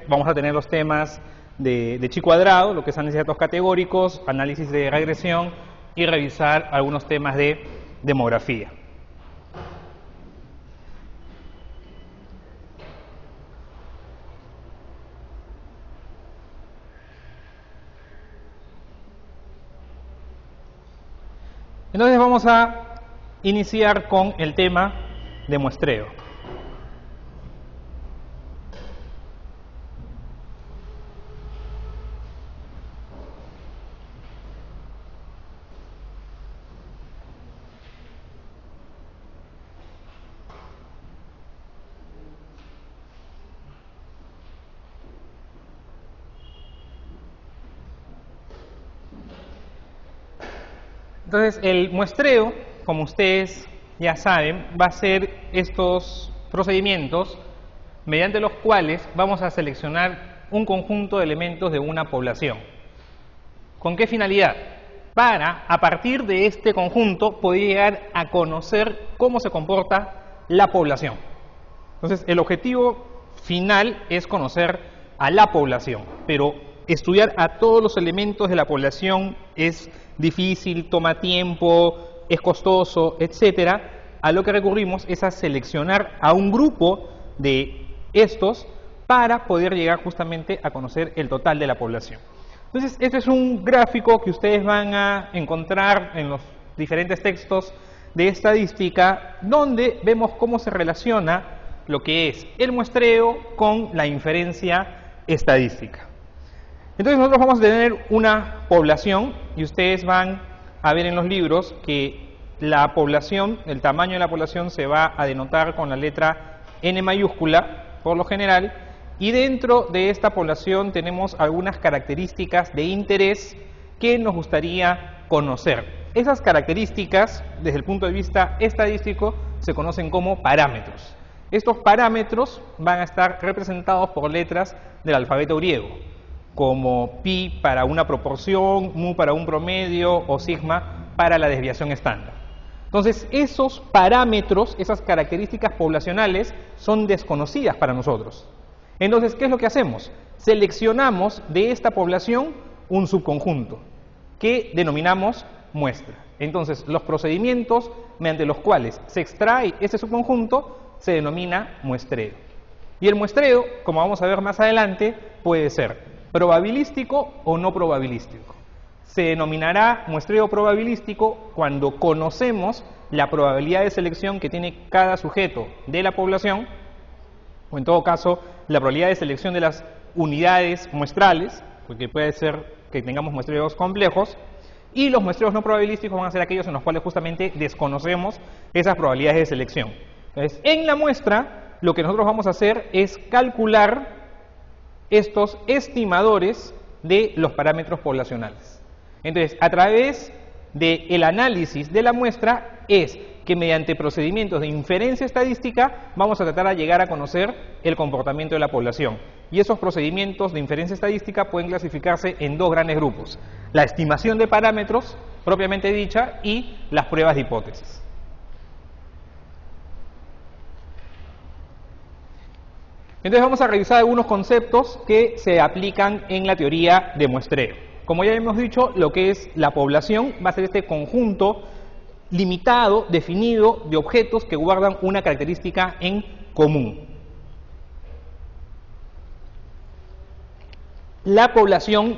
Vamos a tener los temas de chi cuadrado, lo que es análisis de datos categóricos, análisis de regresión y revisar algunos temas de demografía. Entonces vamos a iniciar con el tema de muestreo. Entonces, el muestreo, como ustedes ya saben, va a ser estos procedimientos mediante los cuales vamos a seleccionar un conjunto de elementos de una población. ¿Con qué finalidad? Para, a partir de este conjunto, poder llegar a conocer cómo se comporta la población. Entonces, el objetivo final es conocer a la población, pero estudiar a todos los elementos de la población es difícil, toma tiempo, es costoso, etcétera. A lo que recurrimos es a seleccionar a un grupo de estos para poder llegar justamente a conocer el total de la población. Entonces, este es un gráfico que ustedes van a encontrar en los diferentes textos de estadística, donde vemos cómo se relaciona lo que es el muestreo con la inferencia estadística. Entonces nosotros vamos a tener una población y ustedes van a ver en los libros que la población, el tamaño de la población se va a denotar con la letra N mayúscula por lo general, y dentro de esta población tenemos algunas características de interés que nos gustaría conocer. Esas características, desde el punto de vista estadístico, se conocen como parámetros. Estos parámetros van a estar representados por letras del alfabeto griego, como pi para una proporción, mu para un promedio o sigma para la desviación estándar. Entonces, esos parámetros, esas características poblacionales son desconocidas para nosotros. Entonces, ¿qué es lo que hacemos? Seleccionamos de esta población un subconjunto que denominamos muestra. Entonces, los procedimientos mediante los cuales se extrae ese subconjunto se denomina muestreo. Y el muestreo, como vamos a ver más adelante, puede ser probabilístico o no probabilístico. Se denominará muestreo probabilístico cuando conocemos la probabilidad de selección que tiene cada sujeto de la población, o en todo caso, la probabilidad de selección de las unidades muestrales, porque puede ser que tengamos muestreos complejos, y los muestreos no probabilísticos van a ser aquellos en los cuales justamente desconocemos esas probabilidades de selección. Entonces, en la muestra, lo que nosotros vamos a hacer es calcular estos estimadores de los parámetros poblacionales. Entonces, a través del análisis de la muestra es que mediante procedimientos de inferencia estadística vamos a tratar de llegar a conocer el comportamiento de la población. Y esos procedimientos de inferencia estadística pueden clasificarse en dos grandes grupos: la estimación de parámetros, propiamente dicha, y las pruebas de hipótesis. Entonces vamos a revisar algunos conceptos que se aplican en la teoría de muestreo. Como ya hemos dicho, lo que es la población va a ser este conjunto limitado, definido, de objetos que guardan una característica en común. La población,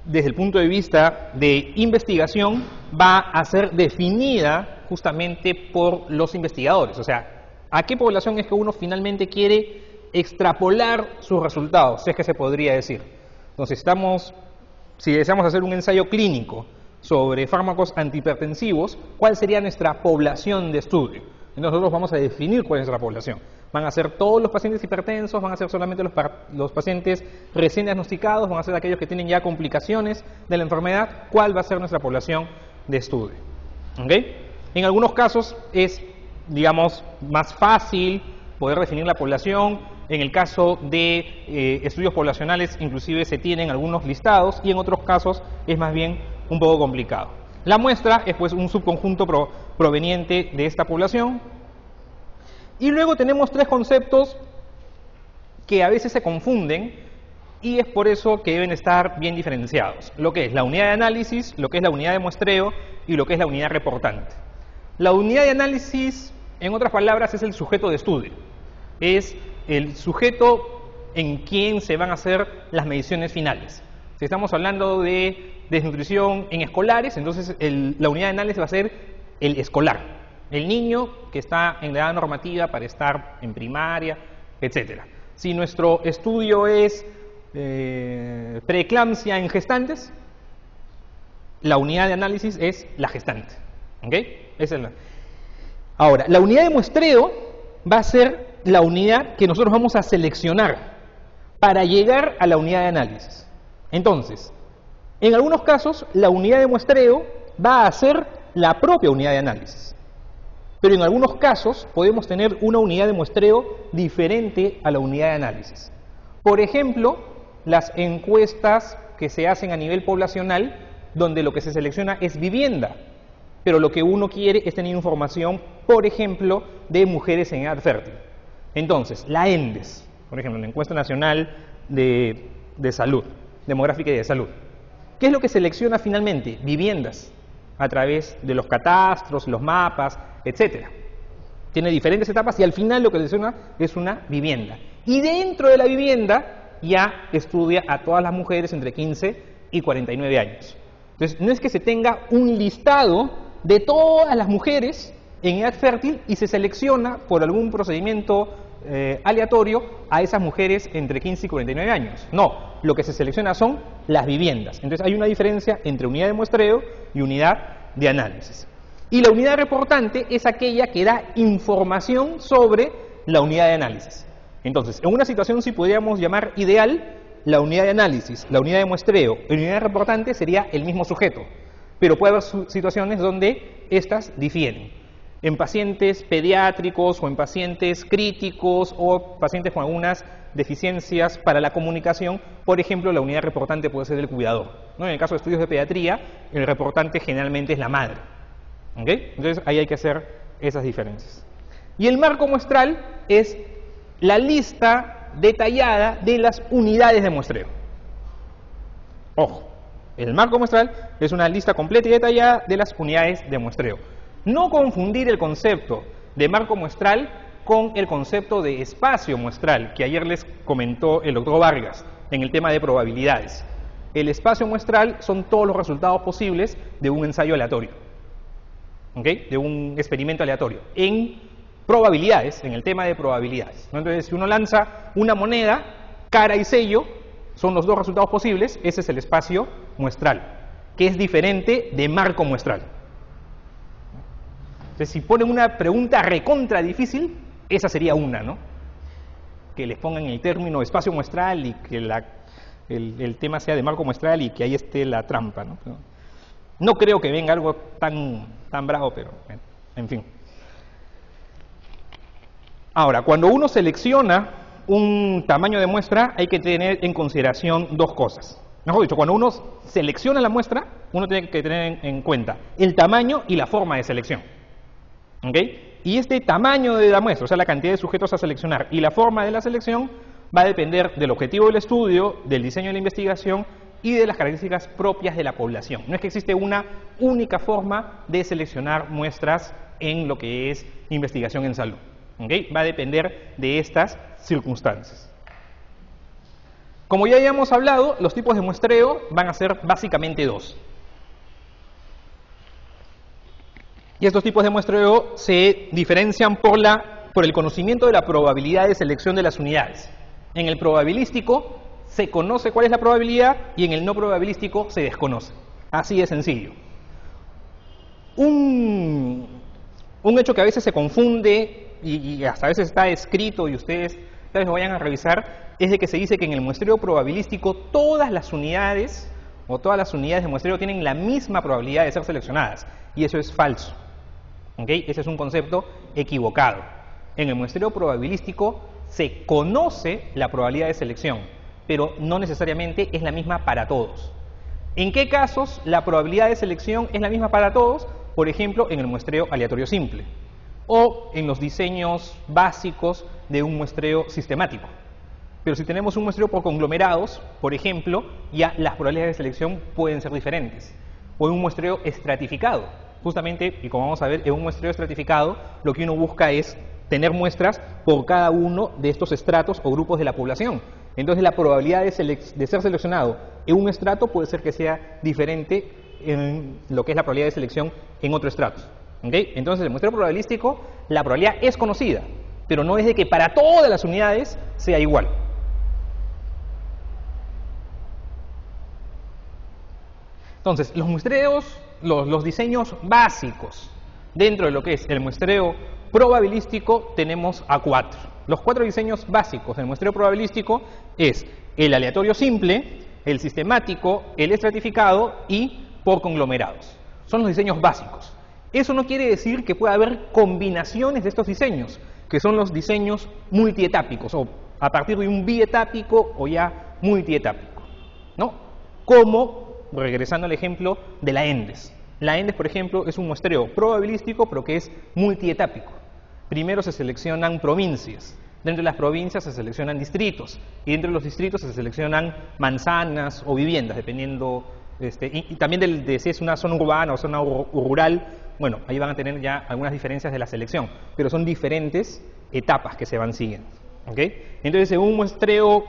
desde el punto de vista de investigación, va a ser definida justamente por los investigadores. O sea, ¿a qué población es que uno finalmente quiere extrapolar sus resultados? Si es que se podría decir. Entonces, si deseamos hacer un ensayo clínico sobre fármacos antihipertensivos, ¿cuál sería nuestra población de estudio? Entonces nosotros vamos a definir cuál es nuestra población. ¿Van a ser todos los pacientes hipertensos? ¿Van a ser solamente los pacientes recién diagnosticados? ¿Van a ser aquellos que tienen ya complicaciones de la enfermedad? ¿Cuál va a ser nuestra población de estudio? ¿Okay? En algunos casos es, digamos, más fácil poder definir la población. En el caso de estudios poblacionales, inclusive se tienen algunos listados, y en otros casos es más bien un poco complicado. La muestra es pues un subconjunto proveniente de esta población. Y luego tenemos tres conceptos que a veces se confunden y es por eso que deben estar bien diferenciados. Lo que es la unidad de análisis, lo que es la unidad de muestreo y lo que es la unidad reportante. La unidad de análisis, en otras palabras, es el sujeto de estudio. Es el sujeto en quien se van a hacer las mediciones finales. Si estamos hablando de desnutrición en escolares, entonces la unidad de análisis va a ser el escolar, el niño que está en la edad normativa para estar en primaria, etc. Si nuestro estudio es preeclampsia en gestantes, la unidad de análisis es la gestante. ¿Ok? Esa es Ahora, la unidad de muestreo va a ser la unidad que nosotros vamos a seleccionar para llegar a la unidad de análisis. Entonces, en algunos casos, la unidad de muestreo va a ser la propia unidad de análisis. Pero en algunos casos podemos tener una unidad de muestreo diferente a la unidad de análisis. Por ejemplo, las encuestas que se hacen a nivel poblacional, donde lo que se selecciona es vivienda, pero lo que uno quiere es tener información, por ejemplo, de mujeres en edad fértil. Entonces, la ENDES, por ejemplo, la Encuesta Nacional de Salud, Demográfica y de Salud. ¿Qué es lo que selecciona finalmente? Viviendas, a través de los catastros, los mapas, etc. Tiene diferentes etapas y al final lo que selecciona es una vivienda. Y dentro de la vivienda ya estudia a todas las mujeres entre 15 y 49 años. Entonces, no es que se tenga un listado de todas las mujeres en edad fértil y se selecciona por algún procedimiento aleatorio a esas mujeres entre 15 y 49 años. No, lo que se selecciona son las viviendas. Entonces hay una diferencia entre unidad de muestreo y unidad de análisis. Y la unidad reportante es aquella que da información sobre la unidad de análisis. Entonces, en una situación si podríamos llamar ideal, la unidad de análisis, la unidad de muestreo y la unidad reportante sería el mismo sujeto, pero puede haber situaciones donde estas difieren. En pacientes pediátricos o en pacientes críticos o pacientes con algunas deficiencias para la comunicación, por ejemplo, la unidad reportante puede ser el cuidador, ¿no? En el caso de estudios de pediatría, el reportante generalmente es la madre. ¿Okay? Entonces ahí hay que hacer esas diferencias. Y el marco muestral es la lista detallada de las unidades de muestreo. Ojo, el marco muestral es una lista completa y detallada de las unidades de muestreo. No confundir el concepto de marco muestral con el concepto de espacio muestral que ayer les comentó el doctor Vargas en el tema de probabilidades. El espacio muestral son todos los resultados posibles de un ensayo aleatorio, ¿okay? De un experimento aleatorio en probabilidades, en el tema de probabilidades, ¿no? Entonces, si uno lanza una moneda, cara y sello son los dos resultados posibles, ese es el espacio muestral, que es diferente de marco muestral. Entonces, si ponen una pregunta recontra difícil, esa sería una, ¿no? Que les pongan el término espacio muestral y que el tema sea de marco muestral y que ahí esté la trampa, ¿no? No creo que venga algo tan bravo, pero en fin. Ahora, cuando uno selecciona un tamaño de muestra, hay que tener en consideración dos cosas. Mejor dicho, cuando uno selecciona la muestra, uno tiene que tener en cuenta el tamaño y la forma de selección. ¿Okay? Y este tamaño de la muestra, o sea, la cantidad de sujetos a seleccionar y la forma de la selección, va a depender del objetivo del estudio, del diseño de la investigación y de las características propias de la población. No es que existe una única forma de seleccionar muestras en lo que es investigación en salud. ¿Okay? Va a depender de estas circunstancias. Como ya habíamos hablado, los tipos de muestreo van a ser básicamente dos. Y estos tipos de muestreo se diferencian por el conocimiento de la probabilidad de selección de las unidades. En el probabilístico se conoce cuál es la probabilidad y en el no probabilístico se desconoce. Así de sencillo. Un hecho que a veces se confunde y hasta a veces está escrito y ustedes tal vez lo vayan a revisar, es de que se dice que en el muestreo probabilístico todas las unidades o todas las unidades de muestreo tienen la misma probabilidad de ser seleccionadas. Y eso es falso. ¿Okay? Ese es un concepto equivocado. En el muestreo probabilístico se conoce la probabilidad de selección, pero no necesariamente es la misma para todos. ¿En qué casos la probabilidad de selección es la misma para todos? Por ejemplo, en el muestreo aleatorio simple o en los diseños básicos de un muestreo sistemático. Pero si tenemos un muestreo por conglomerados, por ejemplo, ya las probabilidades de selección pueden ser diferentes. O en un muestreo estratificado. Justamente, y como vamos a ver, en un muestreo estratificado, lo que uno busca es tener muestras por cada uno de estos estratos o grupos de la población. Entonces, la probabilidad de ser seleccionado en un estrato puede ser que sea diferente en lo que es la probabilidad de selección en otro estrato. ¿Okay? Entonces, el muestreo probabilístico, la probabilidad es conocida, pero no es de que para todas las unidades sea igual. Entonces, los muestreos, los diseños básicos dentro de lo que es el muestreo probabilístico tenemos a 4. Los 4 diseños básicos del muestreo probabilístico es el aleatorio simple, el sistemático, el estratificado y por conglomerados. Son los diseños básicos. Eso no quiere decir que pueda haber combinaciones de estos diseños, que son los diseños multietápicos, o a partir de un bietápico o ya multietápico, ¿no? Como, regresando al ejemplo de la ENDES. La ENDES, por ejemplo, es un muestreo probabilístico, pero que es multietápico. Primero se seleccionan provincias, dentro de las provincias se seleccionan distritos, y dentro de los distritos se seleccionan manzanas o viviendas, dependiendo, y también de si es una zona urbana o zona rural. Bueno, ahí van a tener ya algunas diferencias de la selección, pero son diferentes etapas que se van siguiendo. ¿Okay? Entonces, en un muestreo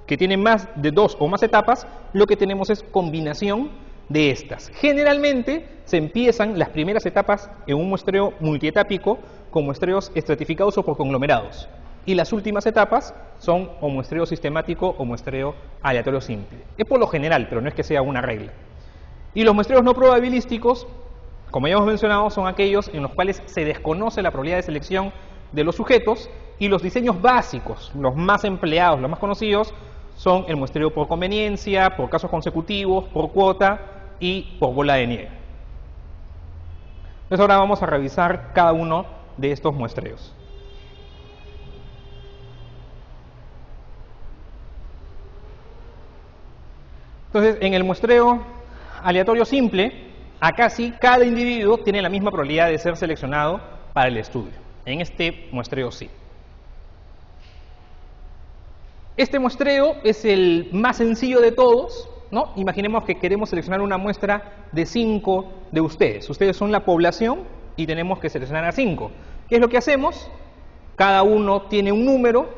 que tiene más de 2 o más etapas, lo que tenemos es combinación de estas. Generalmente se empiezan las primeras etapas en un muestreo multietápico con muestreos estratificados o por conglomerados. Y las últimas etapas son o muestreo sistemático o muestreo aleatorio simple. Es por lo general, pero no es que sea una regla. Y los muestreos no probabilísticos, como ya hemos mencionado, son aquellos en los cuales se desconoce la probabilidad de selección de los sujetos, y los diseños básicos, los más empleados, los más conocidos, son el muestreo por conveniencia, por casos consecutivos, por cuota y por bola de nieve. Entonces ahora vamos a revisar cada uno de estos muestreos. Entonces, en el muestreo aleatorio simple, acá sí cada individuo tiene la misma probabilidad de ser seleccionado para el estudio. En este muestreo sí. Este muestreo es el más sencillo de todos, ¿no? Imaginemos que queremos seleccionar una muestra de 5 de ustedes. Ustedes son la población y tenemos que seleccionar a 5. ¿Qué es lo que hacemos? Cada uno tiene un número,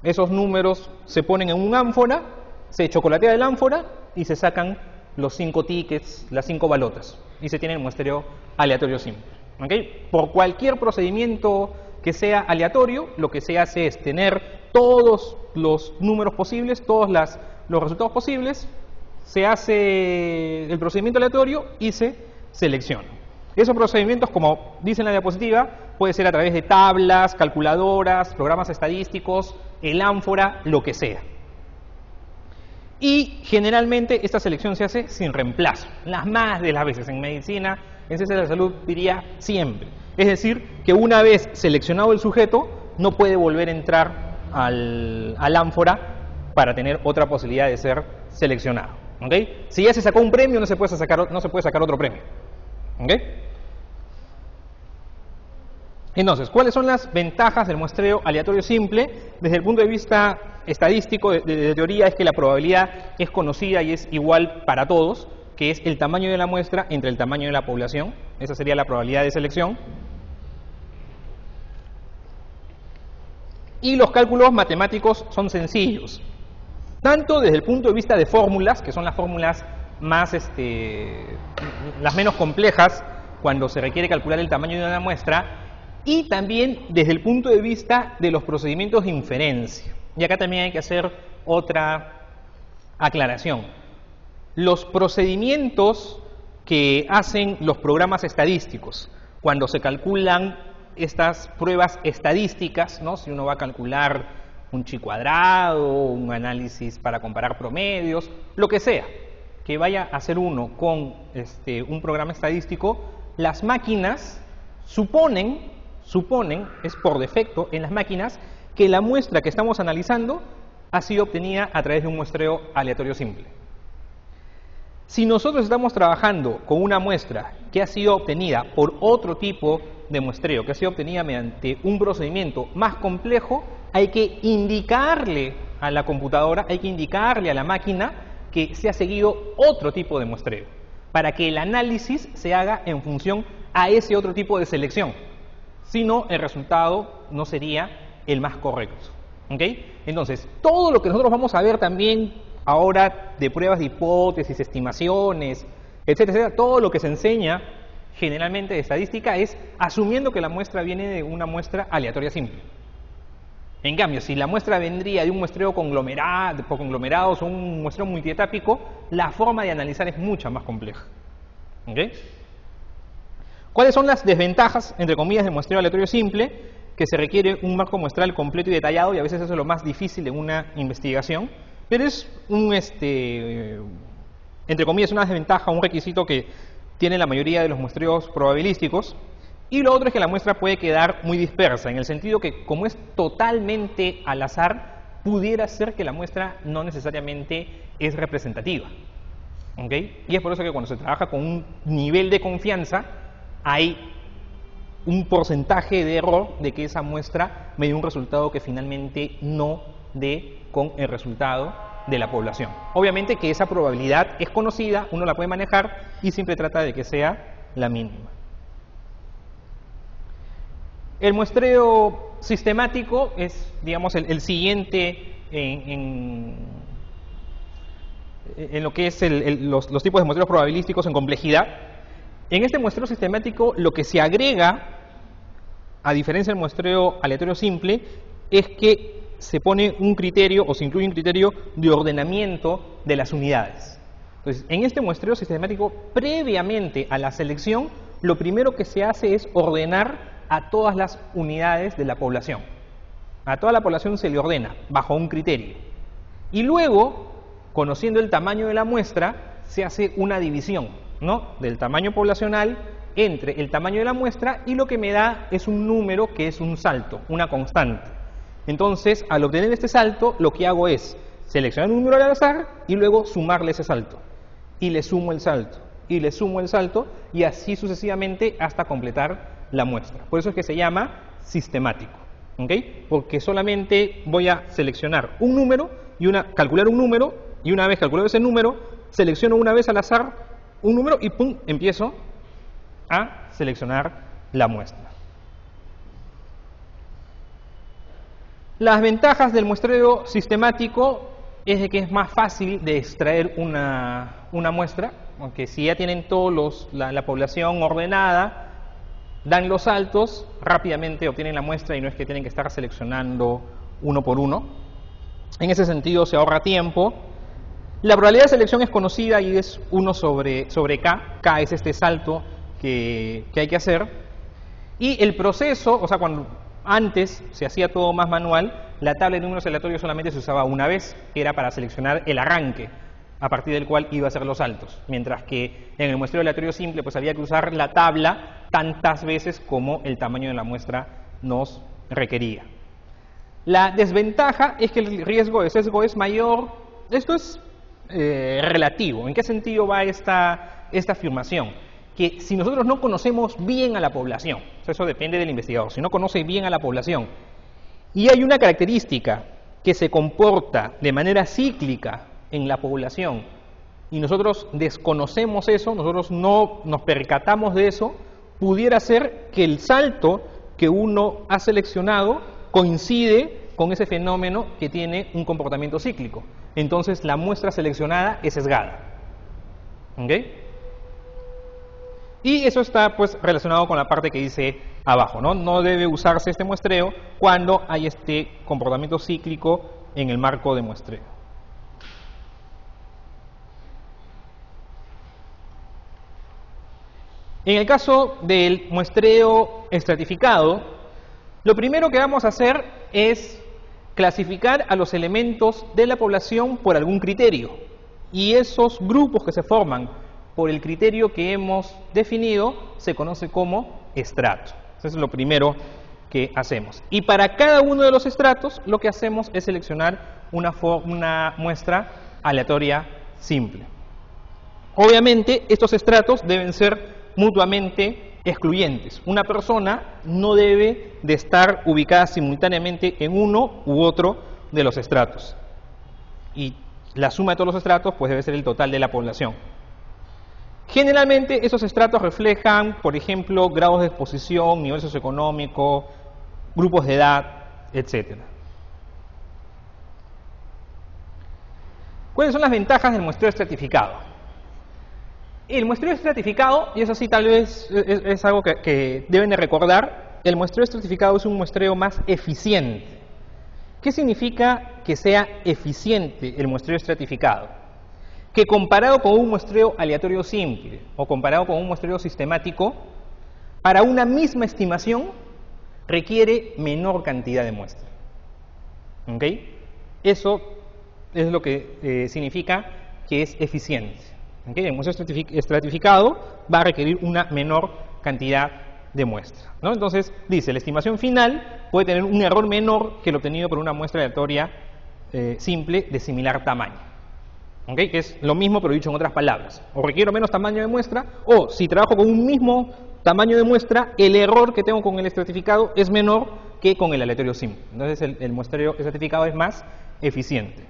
esos números se ponen en un ánfora, se chocolatea el ánfora y se sacan los 5 tickets, las 5 balotas, y se tiene el muestreo aleatorio simple. ¿Okay? Por cualquier procedimiento que sea aleatorio, lo que se hace es tener todos los números posibles, todos los resultados posibles, se hace el procedimiento aleatorio y se selecciona. Esos procedimientos, como dice en la diapositiva, puede ser a través de tablas, calculadoras, programas estadísticos, el ánfora, lo que sea. Y generalmente esta selección se hace sin reemplazo, las más de las veces. En medicina, en ciencias de la salud, diría siempre. Es decir, que una vez seleccionado el sujeto, no puede volver a entrar al ánfora para tener otra posibilidad de ser seleccionado. ¿Okay? Si ya se sacó un premio, no se puede sacar otro premio. ¿Okay? Entonces, ¿cuáles son las ventajas del muestreo aleatorio simple? Desde el punto de vista estadístico, de teoría, es que la probabilidad es conocida y es igual para todos, que es el tamaño de la muestra entre el tamaño de la población. Esa sería la probabilidad de selección. Y los cálculos matemáticos son sencillos, tanto desde el punto de vista de fórmulas, que son las fórmulas más, las menos complejas cuando se requiere calcular el tamaño de una muestra, y también desde el punto de vista de los procedimientos de inferencia. Y acá también hay que hacer otra aclaración. Los procedimientos que hacen los programas estadísticos cuando se calculan estas pruebas estadísticas, ¿no? Si uno va a calcular un chi cuadrado, un análisis para comparar promedios, lo que sea que vaya a hacer uno con un programa estadístico, las máquinas suponen, es por defecto en las máquinas, que la muestra que estamos analizando ha sido obtenida a través de un muestreo aleatorio simple. Si nosotros estamos trabajando con una muestra que ha sido obtenida por otro tipo de muestreo, que ha sido obtenida mediante un procedimiento más complejo, hay que indicarle a la computadora hay que indicarle a la máquina que se ha seguido otro tipo de muestreo, para que el análisis se haga en función a ese otro tipo de selección. Si no, el resultado no sería el más correcto. ¿Ok? Entonces, todo lo que nosotros vamos a ver también ahora de pruebas de hipótesis, estimaciones, etcétera, etcétera, todo lo que se enseña generalmente de estadística es asumiendo que la muestra viene de una muestra aleatoria simple. En cambio, si la muestra vendría de un muestreo conglomerado, por conglomerados o un muestreo multietápico, la forma de analizar es mucho más compleja. ¿Ok? ¿Cuáles son las desventajas, entre comillas, del muestreo aleatorio simple? Que se requiere un marco muestral completo y detallado, y a veces eso es lo más difícil en una investigación, pero es entre comillas, una desventaja, un requisito que tiene la mayoría de los muestreos probabilísticos. Y lo otro es que la muestra puede quedar muy dispersa, en el sentido que, como es totalmente al azar, pudiera ser que la muestra no necesariamente es representativa. ¿Ok? Y es por eso que cuando se trabaja con un nivel de confianza, hay un porcentaje de error de que esa muestra me dé un resultado que finalmente no dé con el resultado de la población. Obviamente que esa probabilidad es conocida, uno la puede manejar y siempre trata de que sea la mínima. El muestreo sistemático es, digamos, el siguiente en lo que es los tipos de muestreos probabilísticos en complejidad. En este muestreo sistemático lo que se agrega, a diferencia del muestreo aleatorio simple, es que se pone un criterio o se incluye un criterio de ordenamiento de las unidades. Entonces, en este muestreo sistemático, previamente a la selección, lo primero que se hace es ordenar a todas las unidades de la población. A toda la población se le ordena bajo un criterio. Y luego, conociendo el tamaño de la muestra, se hace una división, ¿no?, del tamaño poblacional entre el tamaño de la muestra, y lo que me da es un número que es un salto, una constante. Entonces, al obtener este salto, lo que hago es seleccionar un número al azar y luego sumarle ese salto. Y le sumo el salto, y le sumo el salto, y así sucesivamente hasta completar la muestra. Por eso es que se llama sistemático. ¿Ok? Porque solamente voy a seleccionar un número y calcular un número, y una vez calculado ese número, selecciono una vez al azar un número y ¡pum!, empiezo a seleccionar la muestra. Las ventajas del muestreo sistemático es de que es más fácil de extraer una muestra, aunque si ya tienen todos la población ordenada, dan los saltos, rápidamente obtienen la muestra y no es que tienen que estar seleccionando uno por uno. En ese sentido se ahorra tiempo. La probabilidad de selección es conocida y es 1 sobre K. K es este salto que hay que hacer. Y el proceso, o sea, cuando antes se hacía todo más manual, la tabla de números aleatorios solamente se usaba una vez, que era para seleccionar el arranque, a partir del cual iba a hacer los saltos. Mientras que en el muestreo aleatorio simple, pues había que usar la tabla tantas veces como el tamaño de la muestra nos requería. La desventaja es que el riesgo de sesgo es mayor. Esto es relativo. ¿En qué sentido va esta afirmación? Que si nosotros no conocemos bien a la población, eso depende del investigador, si no conoce bien a la población, y hay una característica que se comporta de manera cíclica en la población, y nosotros desconocemos eso, nosotros no nos percatamos de eso, pudiera ser que el salto que uno ha seleccionado coincide con ese fenómeno que tiene un comportamiento cíclico. Entonces la muestra seleccionada es sesgada. ¿Ok? Y eso está pues relacionado con la parte que dice abajo, ¿no? No debe usarse este muestreo cuando hay este comportamiento cíclico en el marco de muestreo. En el caso del muestreo estratificado, lo primero que vamos a hacer es clasificar a los elementos de la población por algún criterio. Y esos grupos que se forman por el criterio que hemos definido se conoce como estrato. Eso es lo primero que hacemos. Y para cada uno de los estratos lo que hacemos es seleccionar una muestra aleatoria simple. Obviamente estos estratos deben ser mutuamente excluyentes. Una persona no debe de estar ubicada simultáneamente en uno u otro de los estratos. y la suma de todos los estratos pues debe ser el total de la población. Generalmente esos estratos reflejan, por ejemplo, grados de exposición, nivel socioeconómico, grupos de edad, etc. ¿Cuáles son las ventajas del muestreo estratificado? El muestreo estratificado, y eso sí tal vez es algo que deben de recordar, el muestreo estratificado es un muestreo más eficiente. ¿Qué significa que sea eficiente el muestreo estratificado? Que comparado con un muestreo aleatorio simple o comparado con un muestreo sistemático, para una misma estimación requiere menor cantidad de muestra. ¿Ok? Eso es lo que significa que es eficiente. ¿Ok? El muestreo estratificado va a requerir una menor cantidad de muestra, ¿no? Entonces, dice, la estimación final puede tener un error menor que el obtenido por una muestra aleatoria simple de similar tamaño. ¿Okay? Que es lo mismo pero dicho en otras palabras. O requiero menos tamaño de muestra, o si trabajo con un mismo tamaño de muestra, el error que tengo con el estratificado es menor que con el aleatorio simple. Entonces el muestreo estratificado es más eficiente.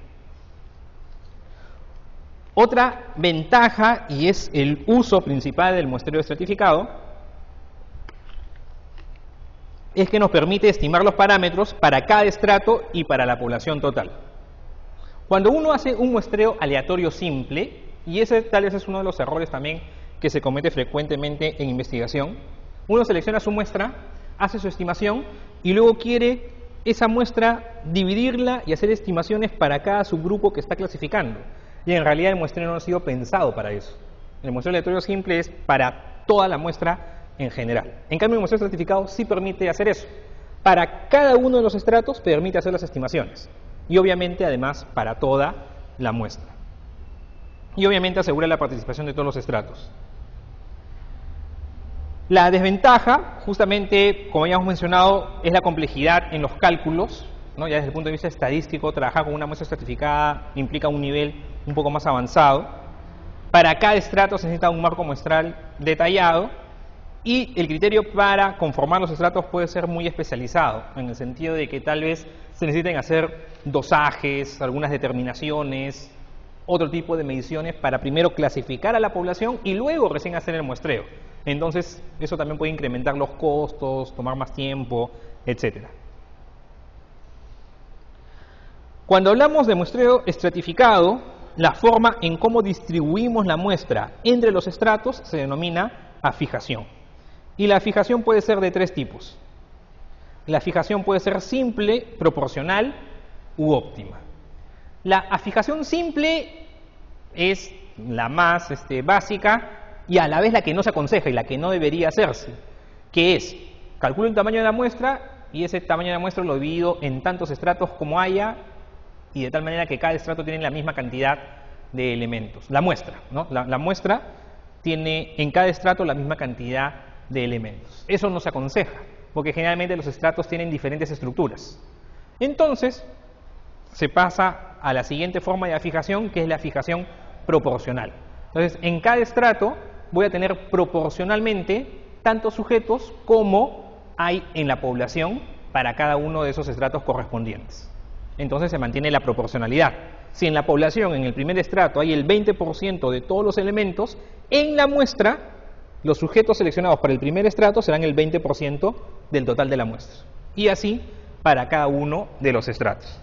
Otra ventaja, y es el uso principal del muestreo estratificado, es que nos permite estimar los parámetros para cada estrato y para la población total. Cuando uno hace un muestreo aleatorio simple, y ese tal vez es uno de los errores también que se comete frecuentemente en investigación, uno selecciona su muestra, hace su estimación y luego quiere esa muestra dividirla y hacer estimaciones para cada subgrupo que está clasificando. Y en realidad el muestreo no ha sido pensado para eso. El muestreo aleatorio simple es para toda la muestra en general. En cambio, el muestreo estratificado sí permite hacer eso. Para cada uno de los estratos permite hacer las estimaciones. Y obviamente, además, para toda la muestra. Y obviamente asegura la participación de todos los estratos. La desventaja, justamente, como ya hemos mencionado, es la complejidad en los cálculos, ¿no? Ya desde el punto de vista estadístico, trabajar con una muestra estratificada implica un nivel un poco más avanzado. Para cada estrato se necesita un marco muestral detallado y el criterio para conformar los estratos puede ser muy especializado, en el sentido de que tal vez se necesiten hacer dosajes, algunas determinaciones, otro tipo de mediciones para primero clasificar a la población y luego recién hacer el muestreo. Entonces, eso también puede incrementar los costos, tomar más tiempo, etc. Cuando hablamos de muestreo estratificado, la forma en cómo distribuimos la muestra entre los estratos se denomina afijación. Y la afijación puede ser de tres tipos. La afijación puede ser simple, proporcional u óptima. La afijación simple es la más básica y a la vez la que no se aconseja y la que no debería hacerse, que es, calculo el tamaño de la muestra y ese tamaño de la muestra lo divido en tantos estratos como haya y de tal manera que cada estrato tiene la misma cantidad de elementos. La muestra, ¿no? La muestra tiene en cada estrato la misma cantidad de elementos. Eso no se aconseja, porque generalmente los estratos tienen diferentes estructuras. Entonces, se pasa a la siguiente forma de afijación, que es la afijación proporcional. Entonces, en cada estrato voy a tener proporcionalmente tantos sujetos como hay en la población para cada uno de esos estratos correspondientes. Entonces se mantiene la proporcionalidad. Si en la población, en el primer estrato, hay el 20% de todos los elementos, en la muestra, los sujetos seleccionados para el primer estrato serán el 20% del total de la muestra. Y así para cada uno de los estratos.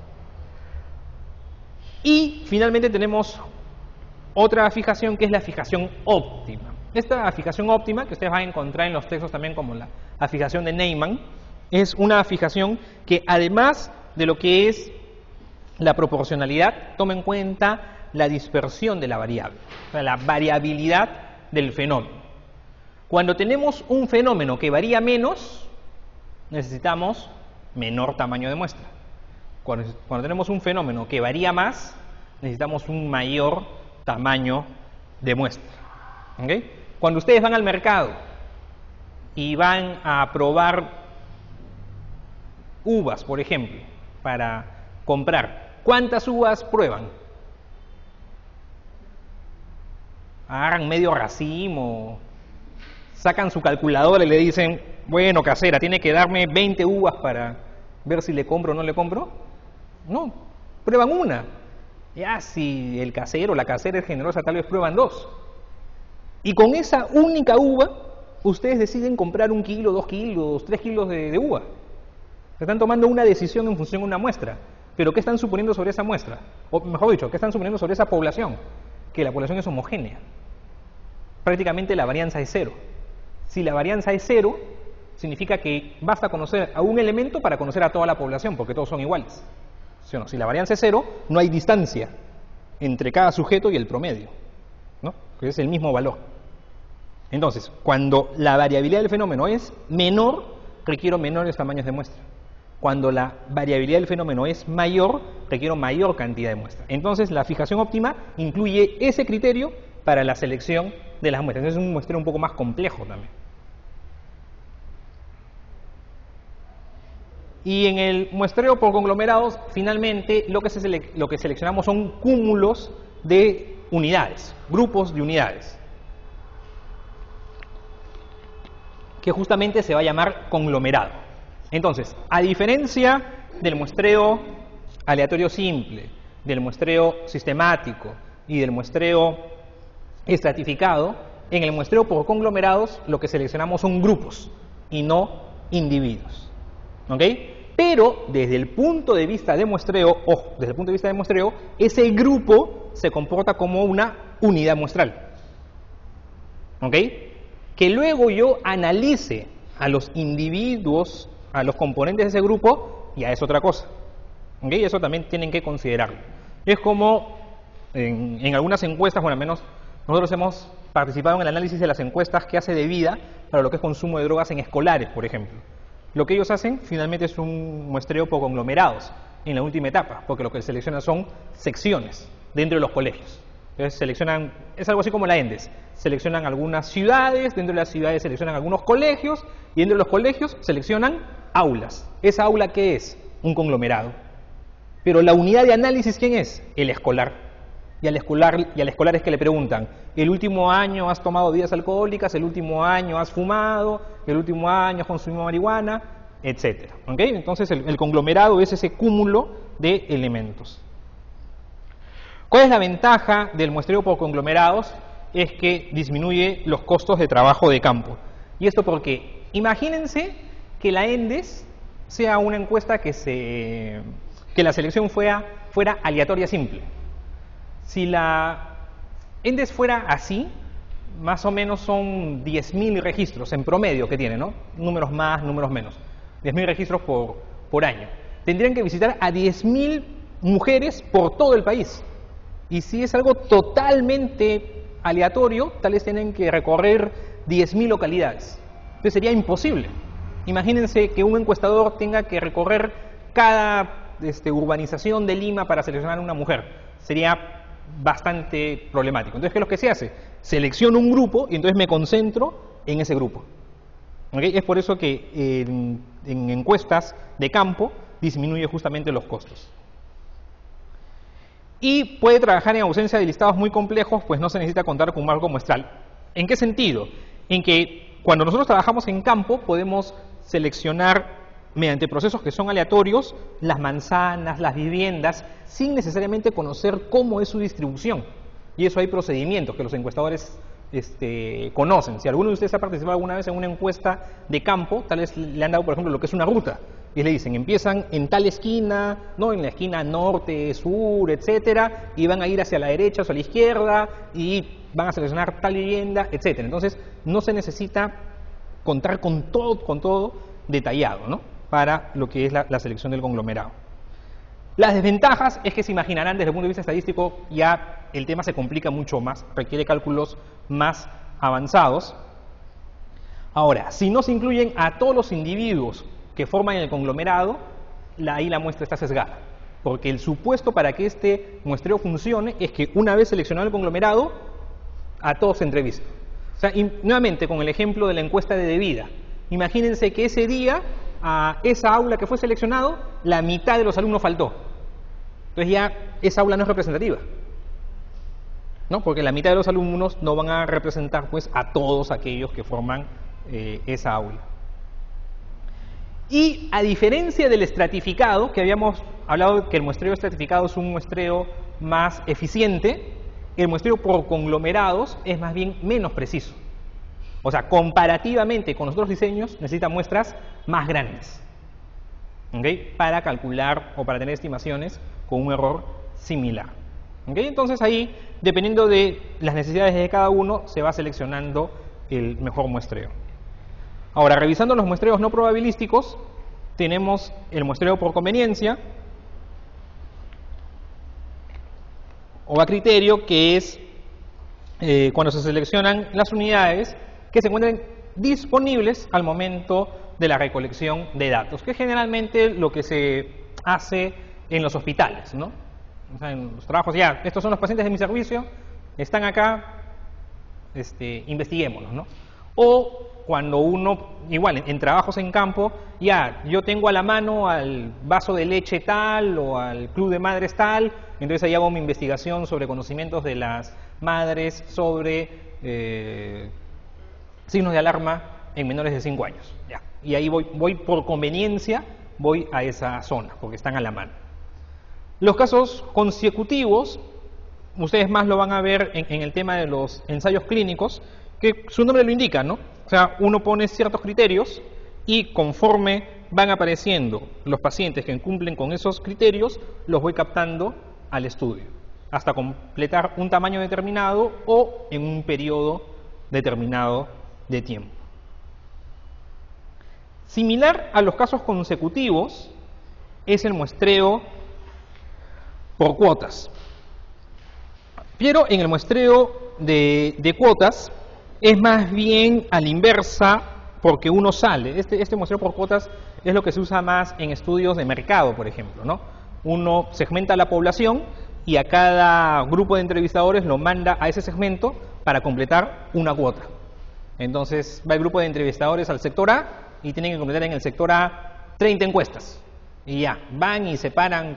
Y finalmente tenemos otra afijación que es la afijación óptima. Esta afijación óptima, que ustedes van a encontrar en los textos también como la afijación de Neyman, es una afijación que además de lo que es la proporcionalidad, toma en cuenta la dispersión de la variable, o sea, la variabilidad del fenómeno. Cuando tenemos un fenómeno que varía menos, necesitamos menor tamaño de muestra. Cuando tenemos un fenómeno que varía más, necesitamos un mayor tamaño de muestra. ¿Okay? Cuando ustedes van al mercado y van a probar uvas, por ejemplo, para comprar, ¿cuántas uvas prueban? Agarran medio racimo, sacan su calculadora y le dicen, bueno, casera, tiene que darme 20 uvas para ver si le compro o no le compro. No, prueban una. Ya si el casero o la casera es generosa, tal vez prueban 2. Y con esa única uva, ustedes deciden comprar 1 kilo, 2 kilos, 3 kilos de uva. Están tomando una decisión en función de una muestra. Pero ¿qué están suponiendo sobre esa muestra? O mejor dicho, ¿qué están suponiendo sobre esa población? Que la población es homogénea. Prácticamente la varianza es 0. Si la varianza es 0, significa que basta conocer a un elemento para conocer a toda la población, porque todos son iguales. ¿Sí o no? Si la varianza es 0, no hay distancia entre cada sujeto y el promedio, ¿no? Que es el mismo valor. Entonces, cuando la variabilidad del fenómeno es menor, requiero menores tamaños de muestra. Cuando la variabilidad del fenómeno es mayor, requiero mayor cantidad de muestra. Entonces, la fijación óptima incluye ese criterio para la selección de las muestras. Es un muestreo un poco más complejo también. Y en el muestreo por conglomerados, finalmente, lo que seleccionamos son cúmulos de unidades, grupos de unidades, que justamente se va a llamar conglomerado. Entonces, a diferencia del muestreo aleatorio simple, del muestreo sistemático y del muestreo estratificado, en el muestreo por conglomerados lo que seleccionamos son grupos y no individuos. ¿Ok? Pero desde el punto de vista de muestreo, ojo, desde el punto de vista de muestreo, ese grupo se comporta como una unidad muestral. ¿Ok? Que luego yo analice a los individuos, a los componentes de ese grupo, ya es otra cosa. ¿Ok? Eso también tienen que considerarlo. Es como en algunas encuestas, bueno, al menos nosotros hemos participado en el análisis de las encuestas que hace de vida para lo que es consumo de drogas en escolares, por ejemplo. Lo que ellos hacen finalmente es un muestreo por conglomerados en la última etapa, porque lo que seleccionan son secciones dentro de los colegios. Entonces seleccionan, es algo así como la ENDES, seleccionan algunas ciudades, dentro de las ciudades seleccionan algunos colegios y dentro de los colegios seleccionan aulas. ¿Esa aula qué es? Un conglomerado. Pero la unidad de análisis, ¿quién es? El escolar. Y al escolar es que le preguntan, ¿el último año has tomado bebidas alcohólicas? ¿El último año has fumado? ¿El último año has consumido marihuana? Etcétera. ¿Okay? Entonces el conglomerado es ese cúmulo de elementos. ¿Cuál es la ventaja del muestreo por conglomerados? Es que disminuye los costos de trabajo de campo. ¿Y esto por qué? Imagínense que la ENDES sea una encuesta que la selección fuera aleatoria simple. Si la ENDES fuera así, más o menos son 10.000 registros en promedio que tiene, ¿no? Números más, números menos. 10.000 registros por año. Tendrían que visitar a 10.000 mujeres por todo el país. Y si es algo totalmente aleatorio, tal vez tienen que recorrer 10.000 localidades. Entonces sería imposible. Imagínense que un encuestador tenga que recorrer cada urbanización de Lima para seleccionar a una mujer. Sería bastante problemático. Entonces, ¿qué es lo que se hace? Selecciono un grupo y entonces me concentro en ese grupo. ¿Okay? Es por eso que en encuestas de campo disminuye justamente los costos. Y puede trabajar en ausencia de listados muy complejos, pues no se necesita contar con un marco muestral. ¿En qué sentido? En que cuando nosotros trabajamos en campo podemos seleccionar mediante procesos que son aleatorios las manzanas, las viviendas, sin necesariamente conocer cómo es su distribución. Y eso hay procedimientos que los encuestadores conocen. Si alguno de ustedes ha participado alguna vez en una encuesta de campo, tal vez le han dado, por ejemplo, lo que es una ruta. Y le dicen, empiezan en tal esquina, ¿no? En la esquina norte, sur, etcétera, y van a ir hacia la derecha o a la izquierda, y van a seleccionar tal vivienda, etcétera. Entonces, no se necesita contar con todo detallado, ¿no? Para lo que es la selección del conglomerado. Las desventajas es que se imaginarán desde el punto de vista estadístico ya el tema se complica mucho más, requiere cálculos más avanzados. Ahora, si no se incluyen a todos los individuos que forman el conglomerado, ahí la muestra está sesgada, porque el supuesto para que este muestreo funcione es que una vez seleccionado el conglomerado, a todos se entrevista. O sea, y nuevamente con el ejemplo de la encuesta de vida, imagínense que ese día a esa aula que fue seleccionado, la mitad de los alumnos faltó. Entonces ya esa aula no es representativa, ¿no? Porque la mitad de los alumnos no van a representar pues a todos aquellos que forman esa aula. Y a diferencia del estratificado, que habíamos hablado que el muestreo estratificado es un muestreo más eficiente, el muestreo por conglomerados es más bien menos preciso. O sea, comparativamente con los otros diseños, necesita muestras más grandes, ¿okay?, para calcular o para tener estimaciones con un error similar. ¿Okay? Entonces ahí, dependiendo de las necesidades de cada uno, se va seleccionando el mejor muestreo. Ahora, revisando los muestreos no probabilísticos, tenemos el muestreo por conveniencia o a criterio, que es cuando se seleccionan las unidades que se encuentren disponibles al momento de la recolección de datos, que es generalmente lo que se hace en los hospitales, ¿no? O sea, en los trabajos, ya, estos son los pacientes de mi servicio, están acá, investiguémoslos, ¿no? O cuando uno, igual, en trabajos en campo, ya, yo tengo a la mano al vaso de leche tal o al club de madres tal, entonces ahí hago mi investigación sobre conocimientos de las madres sobre signos de alarma en menores de 5 años. Ya. Y ahí voy por conveniencia, voy a esa zona, porque están a la mano. Los casos consecutivos, ustedes más lo van a ver en el tema de los ensayos clínicos, que su nombre lo indica, ¿no? O sea, uno pone ciertos criterios y conforme van apareciendo los pacientes que cumplen con esos criterios, los voy captando al estudio, hasta completar un tamaño determinado o en un periodo determinado de tiempo. Similar a los casos consecutivos es el muestreo por cuotas. Pero en el muestreo de cuotas es más bien a la inversa, porque uno sale. Este muestreo por cuotas es lo que se usa más en estudios de mercado, por ejemplo, ¿no? Uno segmenta la población y a cada grupo de entrevistadores lo manda a ese segmento para completar una cuota. Entonces va el grupo de entrevistadores al sector A y tienen que completar en el sector A 30 encuestas. Y ya, van y se paran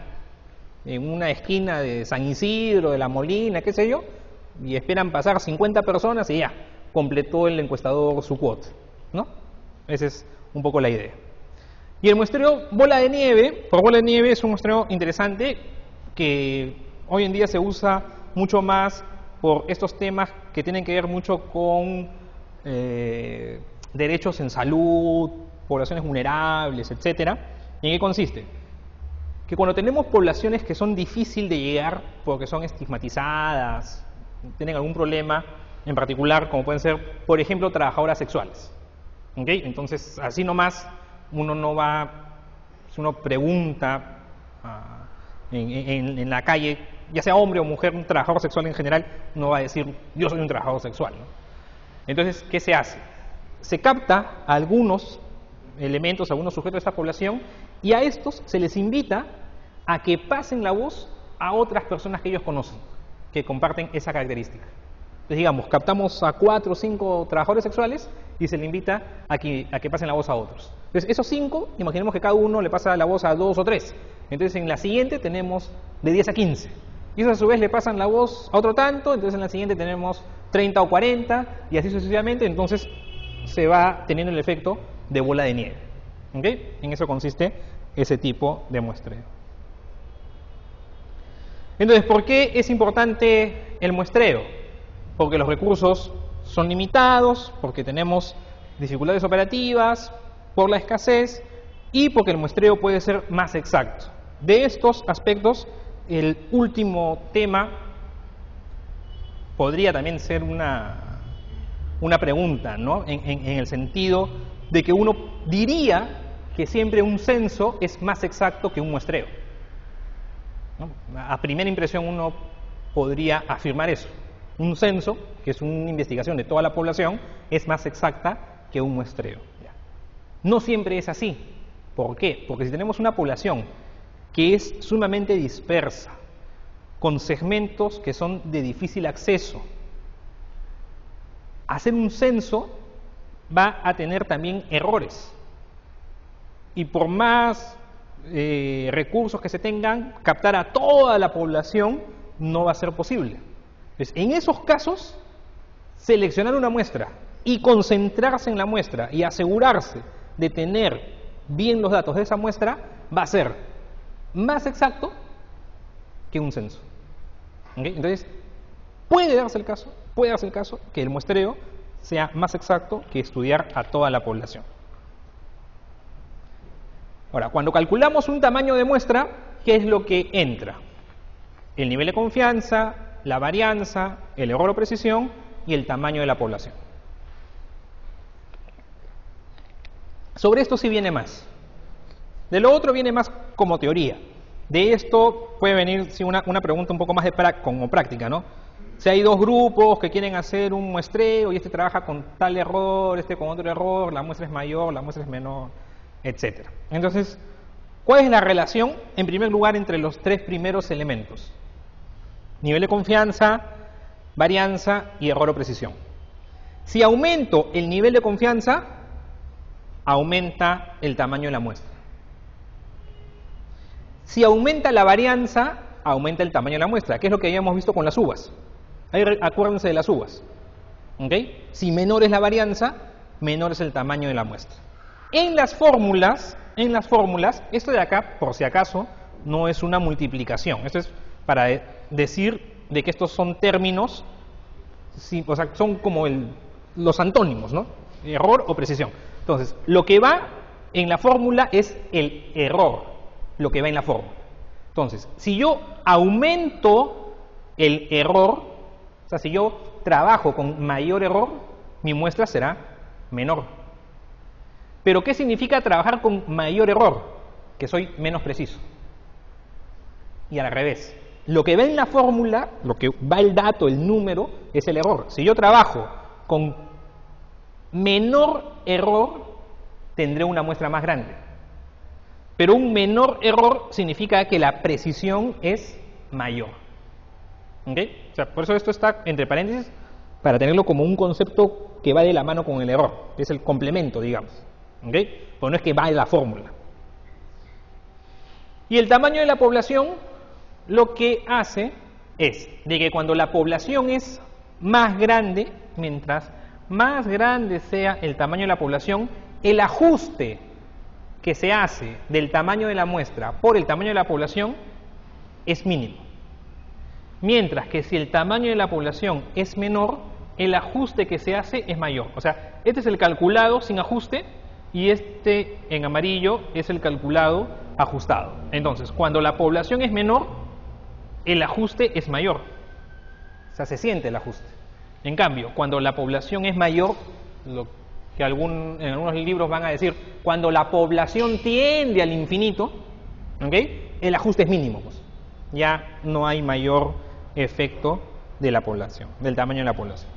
en una esquina de San Isidro, de La Molina, qué sé yo, y esperan pasar 50 personas y ya, completó el encuestador su cuota, ¿no? Esa es un poco la idea. Y el muestreo bola de nieve, por bola de nieve, es un muestreo interesante que hoy en día se usa mucho más por estos temas que tienen que ver mucho con derechos en salud, poblaciones vulnerables, etcétera. ¿Y en qué consiste? Que cuando tenemos poblaciones que son difíciles de llegar porque son estigmatizadas, tienen algún problema en particular, como pueden ser, por ejemplo, trabajadoras sexuales. ¿Okay? Entonces, así nomás, uno no va, si uno pregunta en la calle, ya sea hombre o mujer, un trabajador sexual en general, no va a decir, yo soy un trabajador sexual, ¿no? Entonces, ¿qué se hace? Se capta a algunos elementos, a algunos sujetos de esta población, y a estos se les invita a que pasen la voz a otras personas que ellos conocen, que comparten esa característica. Entonces, digamos, captamos a 4 o 5 trabajadores sexuales y se le invita a que pasen la voz a otros. Entonces, esos 5, imaginemos que cada uno le pasa la voz a 2 o 3. Entonces, en la siguiente tenemos de 10 a 15. Y esos a su vez le pasan la voz a otro tanto, entonces en la siguiente tenemos 30 o 40, y así sucesivamente. Entonces, se va teniendo el efecto de bola de nieve. ¿Okay? En eso consiste ese tipo de muestreo. Entonces, ¿por qué es importante el muestreo? Porque los recursos son limitados, porque tenemos dificultades operativas, por la escasez y porque el muestreo puede ser más exacto. De estos aspectos, el último tema podría también ser una pregunta, ¿no? En el sentido de que uno diría que siempre un censo es más exacto que un muestreo, ¿no? A primera impresión uno podría afirmar eso. Un censo, que es una investigación de toda la población, es más exacta que un muestreo. No siempre es así. ¿Por qué? Porque si tenemos una población que es sumamente dispersa, con segmentos que son de difícil acceso, hacer un censo va a tener también errores. Y por más recursos que se tengan, captar a toda la población no va a ser posible. Entonces, en esos casos, seleccionar una muestra y concentrarse en la muestra y asegurarse de tener bien los datos de esa muestra va a ser más exacto que un censo. ¿Ok? Entonces, puede darse el caso que el muestreo sea más exacto que estudiar a toda la población. Ahora, cuando calculamos un tamaño de muestra, ¿qué es lo que entra? El nivel de confianza, la varianza, el error o precisión y el tamaño de la población. Sobre esto sí viene más. De lo otro viene más como teoría. De esto puede venir sí, una pregunta un poco más como práctica, ¿no? Si hay dos grupos que quieren hacer un muestreo y este trabaja con tal error, este con otro error, la muestra es mayor, la muestra es menor, etc. Entonces, ¿cuál es la relación, en primer lugar, entre los tres primeros elementos? Nivel de confianza, varianza y error o precisión. Si aumento el nivel de confianza, aumenta el tamaño de la muestra. Si aumenta la varianza, aumenta el tamaño de la muestra, que es lo que habíamos visto con las uvas. Ahí acuérdense de las uvas. ¿Okay? Si menor es la varianza, menor es el tamaño de la muestra. En las fórmulas, esto de acá, por si acaso, no es una multiplicación. Esto es para decir de que estos son términos, sí, o sea, son como los antónimos, ¿no? Error o precisión. Entonces, lo que va en la fórmula es el error, lo que va en la fórmula. Entonces, si yo aumento el error, o sea, si yo trabajo con mayor error, mi muestra será menor. Pero, ¿qué significa trabajar con mayor error? Que soy menos preciso. Y al revés. Lo que va en la fórmula, lo que va el dato, el número, es el error. Si yo trabajo con menor error, tendré una muestra más grande. Pero un menor error significa que la precisión es mayor. ¿Ok? O sea, por eso esto está entre paréntesis, para tenerlo como un concepto que va de la mano con el error, que es el complemento, digamos. ¿Ok? Pues no es que va en la fórmula. Y el tamaño de la población lo que hace es de que cuando la población es más grande, mientras más grande sea el tamaño de la población, el ajuste que se hace del tamaño de la muestra por el tamaño de la población es mínimo. Mientras que si el tamaño de la población es menor, el ajuste que se hace es mayor. O sea, este es el calculado sin ajuste y este en amarillo es el calculado ajustado. Entonces, cuando la población es menor, el ajuste es mayor. O sea, se siente el ajuste. En cambio, cuando la población es mayor, lo que en algunos libros van a decir, cuando la población tiende al infinito, ¿okay? El ajuste es mínimo. Pues. Ya no hay mayor efecto de la población, del tamaño de la población.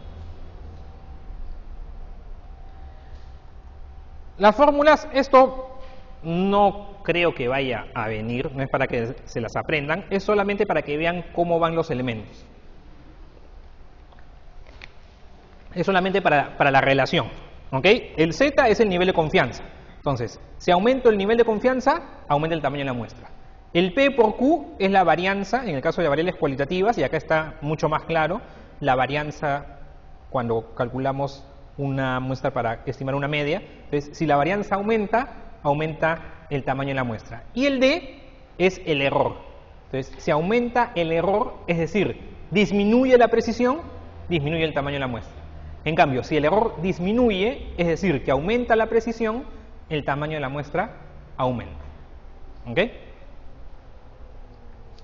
Las fórmulas, esto no creo que vaya a venir, no es para que se las aprendan, es solamente para que vean cómo van los elementos. Es solamente para la relación. ¿Ok? El Z es el nivel de confianza. Entonces, si aumento el nivel de confianza, aumenta el tamaño de la muestra. El P por Q es la varianza, en el caso de variables cualitativas, y acá está mucho más claro, la varianza cuando calculamos una muestra para estimar una media. Entonces, si la varianza aumenta, aumenta el tamaño de la muestra. Y el D es el error. Entonces, si aumenta el error, es decir, disminuye la precisión, disminuye el tamaño de la muestra. En cambio, si el error disminuye, es decir, que aumenta la precisión, el tamaño de la muestra aumenta. ¿Ok?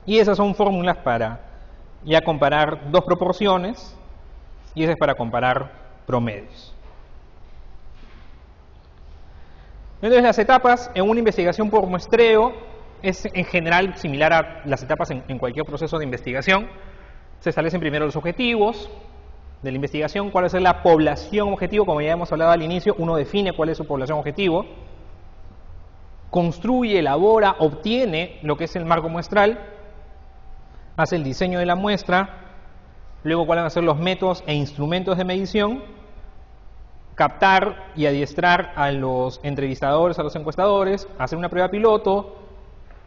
Y esas son fórmulas para ya comparar dos proporciones, y esa es para comparar promedios. Entonces, las etapas en una investigación por muestreo es en general similar a las etapas en cualquier proceso de investigación. Se establecen primero los objetivos de la investigación, cuál es la población objetivo, como ya hemos hablado al inicio, uno define cuál es su población objetivo, construye, elabora, obtiene lo que es el marco muestral, hace el diseño de la muestra, luego cuáles van a ser los métodos e instrumentos de medición, captar y adiestrar a los entrevistadores, a los encuestadores, hacer una prueba piloto,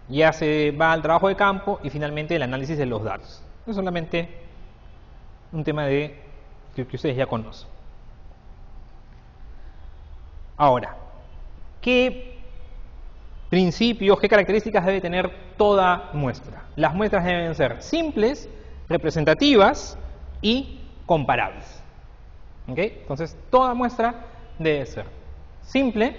ya se va al trabajo de campo y finalmente el análisis de los datos. Es solamente un tema que ustedes ya conocen. Ahora, ¿qué principios, qué características debe tener toda muestra? Las muestras deben ser simples, representativas y comparables. ¿Ok? Entonces, toda muestra debe ser simple,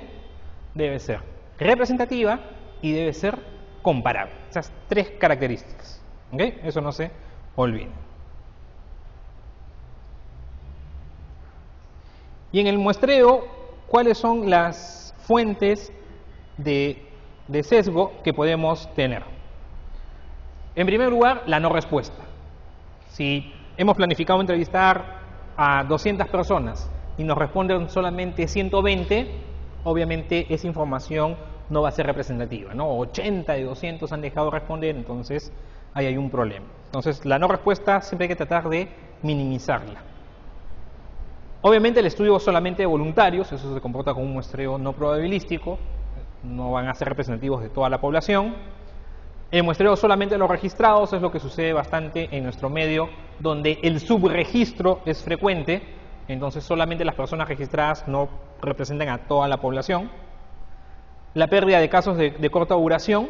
debe ser representativa y debe ser comparable. Esas tres características. ¿Ok? Eso no se olvide. Y en el muestreo, ¿cuáles son las fuentes de sesgo que podemos tener? En primer lugar, la no respuesta. Si hemos planificado entrevistar a 200 personas y nos responden solamente 120, obviamente esa información no va a ser representativa, ¿no? 80 de 200 han dejado de responder, entonces ahí hay un problema. Entonces, la no respuesta siempre hay que tratar de minimizarla. Obviamente el estudio es solamente de voluntarios, eso se comporta como un muestreo no probabilístico, no van a ser representativos de toda la población. El muestreo solamente de los registrados es lo que sucede bastante en nuestro medio, donde el subregistro es frecuente, entonces solamente las personas registradas no representan a toda la población. La pérdida de casos de corta duración,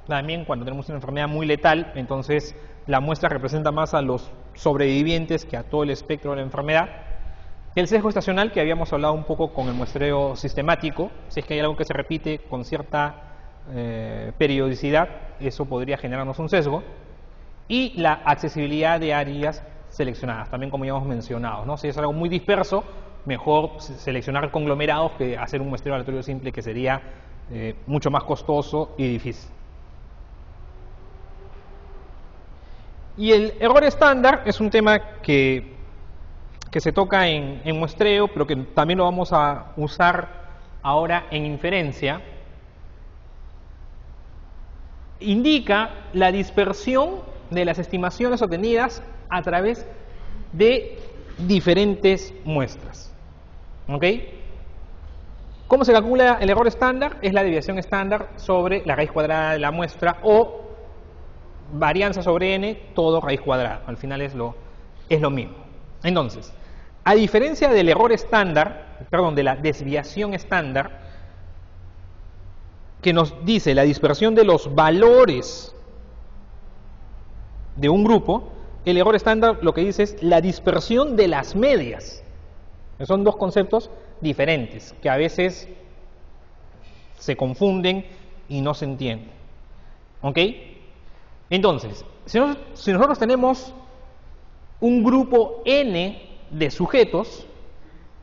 también cuando tenemos una enfermedad muy letal, entonces la muestra representa más a los sobrevivientes que a todo el espectro de la enfermedad. El sesgo estacional, que habíamos hablado un poco con el muestreo sistemático, si es que hay algo que se repite con cierta periodicidad, eso podría generarnos un sesgo. Y la accesibilidad de áreas seleccionadas, también como ya hemos mencionado, ¿no? Si es algo muy disperso, mejor seleccionar conglomerados que hacer un muestreo aleatorio simple, que sería mucho más costoso y difícil. Y el error estándar es un tema que se toca en muestreo, pero que también lo vamos a usar ahora en inferencia. Indica la dispersión de las estimaciones obtenidas a través de diferentes muestras. ¿Ok? ¿Cómo se calcula el error estándar? Es la desviación estándar sobre la raíz cuadrada de la muestra, o varianza sobre n, todo raíz cuadrada. Al final es lo mismo. Entonces, a diferencia del error estándar, perdón, de la desviación estándar, que nos dice la dispersión de los valores de un grupo, el error estándar lo que dice es la dispersión de las medias. Son dos conceptos diferentes que a veces se confunden y no se entienden. ¿Ok? Entonces, si nosotros tenemos un grupo n de sujetos,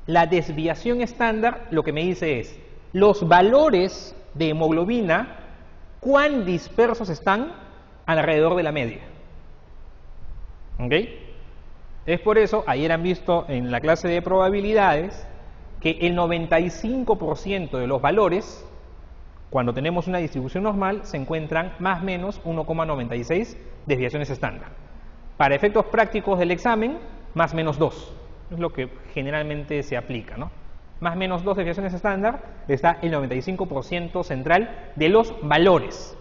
la desviación estándar lo que me dice es los valores de hemoglobina, cuán dispersos están alrededor de la media. ¿Ok? Es por eso, ayer han visto en la clase de probabilidades, que el 95% de los valores, cuando tenemos una distribución normal, se encuentran más o menos 1,96 desviaciones estándar. Para efectos prácticos del examen, más o menos 2. Es lo que generalmente se aplica, ¿no? Más o menos 2 desviaciones estándar, está el 95% central de los valores.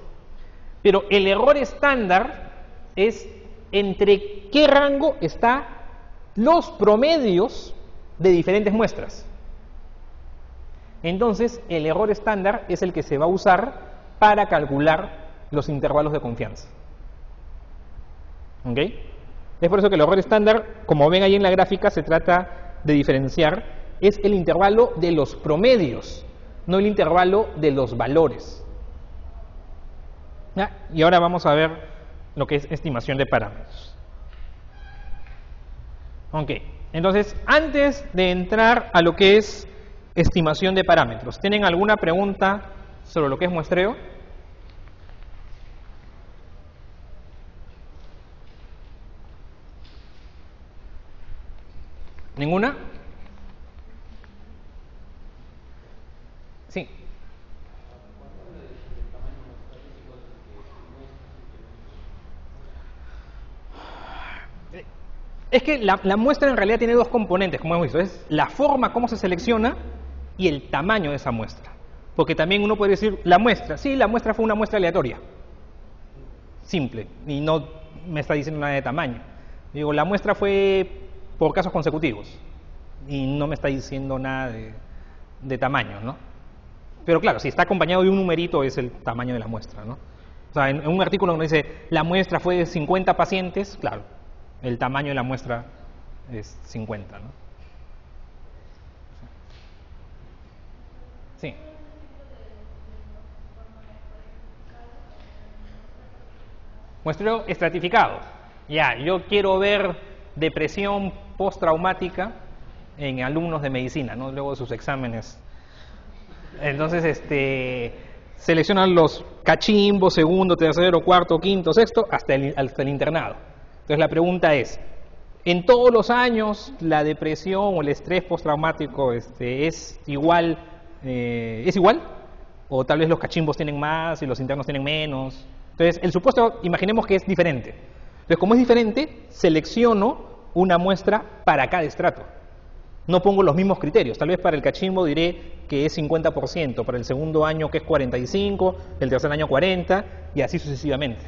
Pero el error estándar es entre qué rango están los promedios de diferentes muestras. Entonces, el error estándar es el que se va a usar para calcular los intervalos de confianza. ¿Ok? Es por eso que el error estándar, como ven ahí en la gráfica, se trata de diferenciar, es el intervalo de los promedios, no el intervalo de los valores. ¿Ya? Y ahora vamos a ver lo que es estimación de parámetros. Ok, entonces, antes de entrar a lo que es estimación de parámetros, ¿tienen alguna pregunta sobre lo que es muestreo? ¿Ninguna? Sí. Es que la muestra en realidad tiene dos componentes, como hemos visto. Es la forma, cómo se selecciona, y el tamaño de esa muestra. Porque también uno puede decir, la muestra, sí, la muestra fue una muestra aleatoria. Simple, y no me está diciendo nada de tamaño. Digo, la muestra fue por casos consecutivos, y no me está diciendo nada de tamaño, ¿no? Pero claro, si está acompañado de un numerito, es el tamaño de la muestra, ¿no? O sea, en un artículo donde dice, la muestra fue de 50 pacientes, claro, el tamaño de la muestra es 50, ¿no? Sí. Muestreo estratificado. Ya, yo quiero ver depresión postraumática en alumnos de medicina, ¿no? Luego de sus exámenes. Entonces, seleccionan los cachimbos, segundo, tercero, cuarto, quinto, sexto, hasta el internado. Entonces la pregunta es, ¿en todos los años la depresión o el estrés postraumático es igual? ¿Es igual? ¿O tal vez los cachimbos tienen más y los internos tienen menos? Entonces, el supuesto, imaginemos que es diferente. Entonces, como es diferente, selecciono una muestra para cada estrato. No pongo los mismos criterios. Tal vez para el cachimbo diré que es 50%, para el segundo año que es 45%, el tercer año 40%, y así sucesivamente.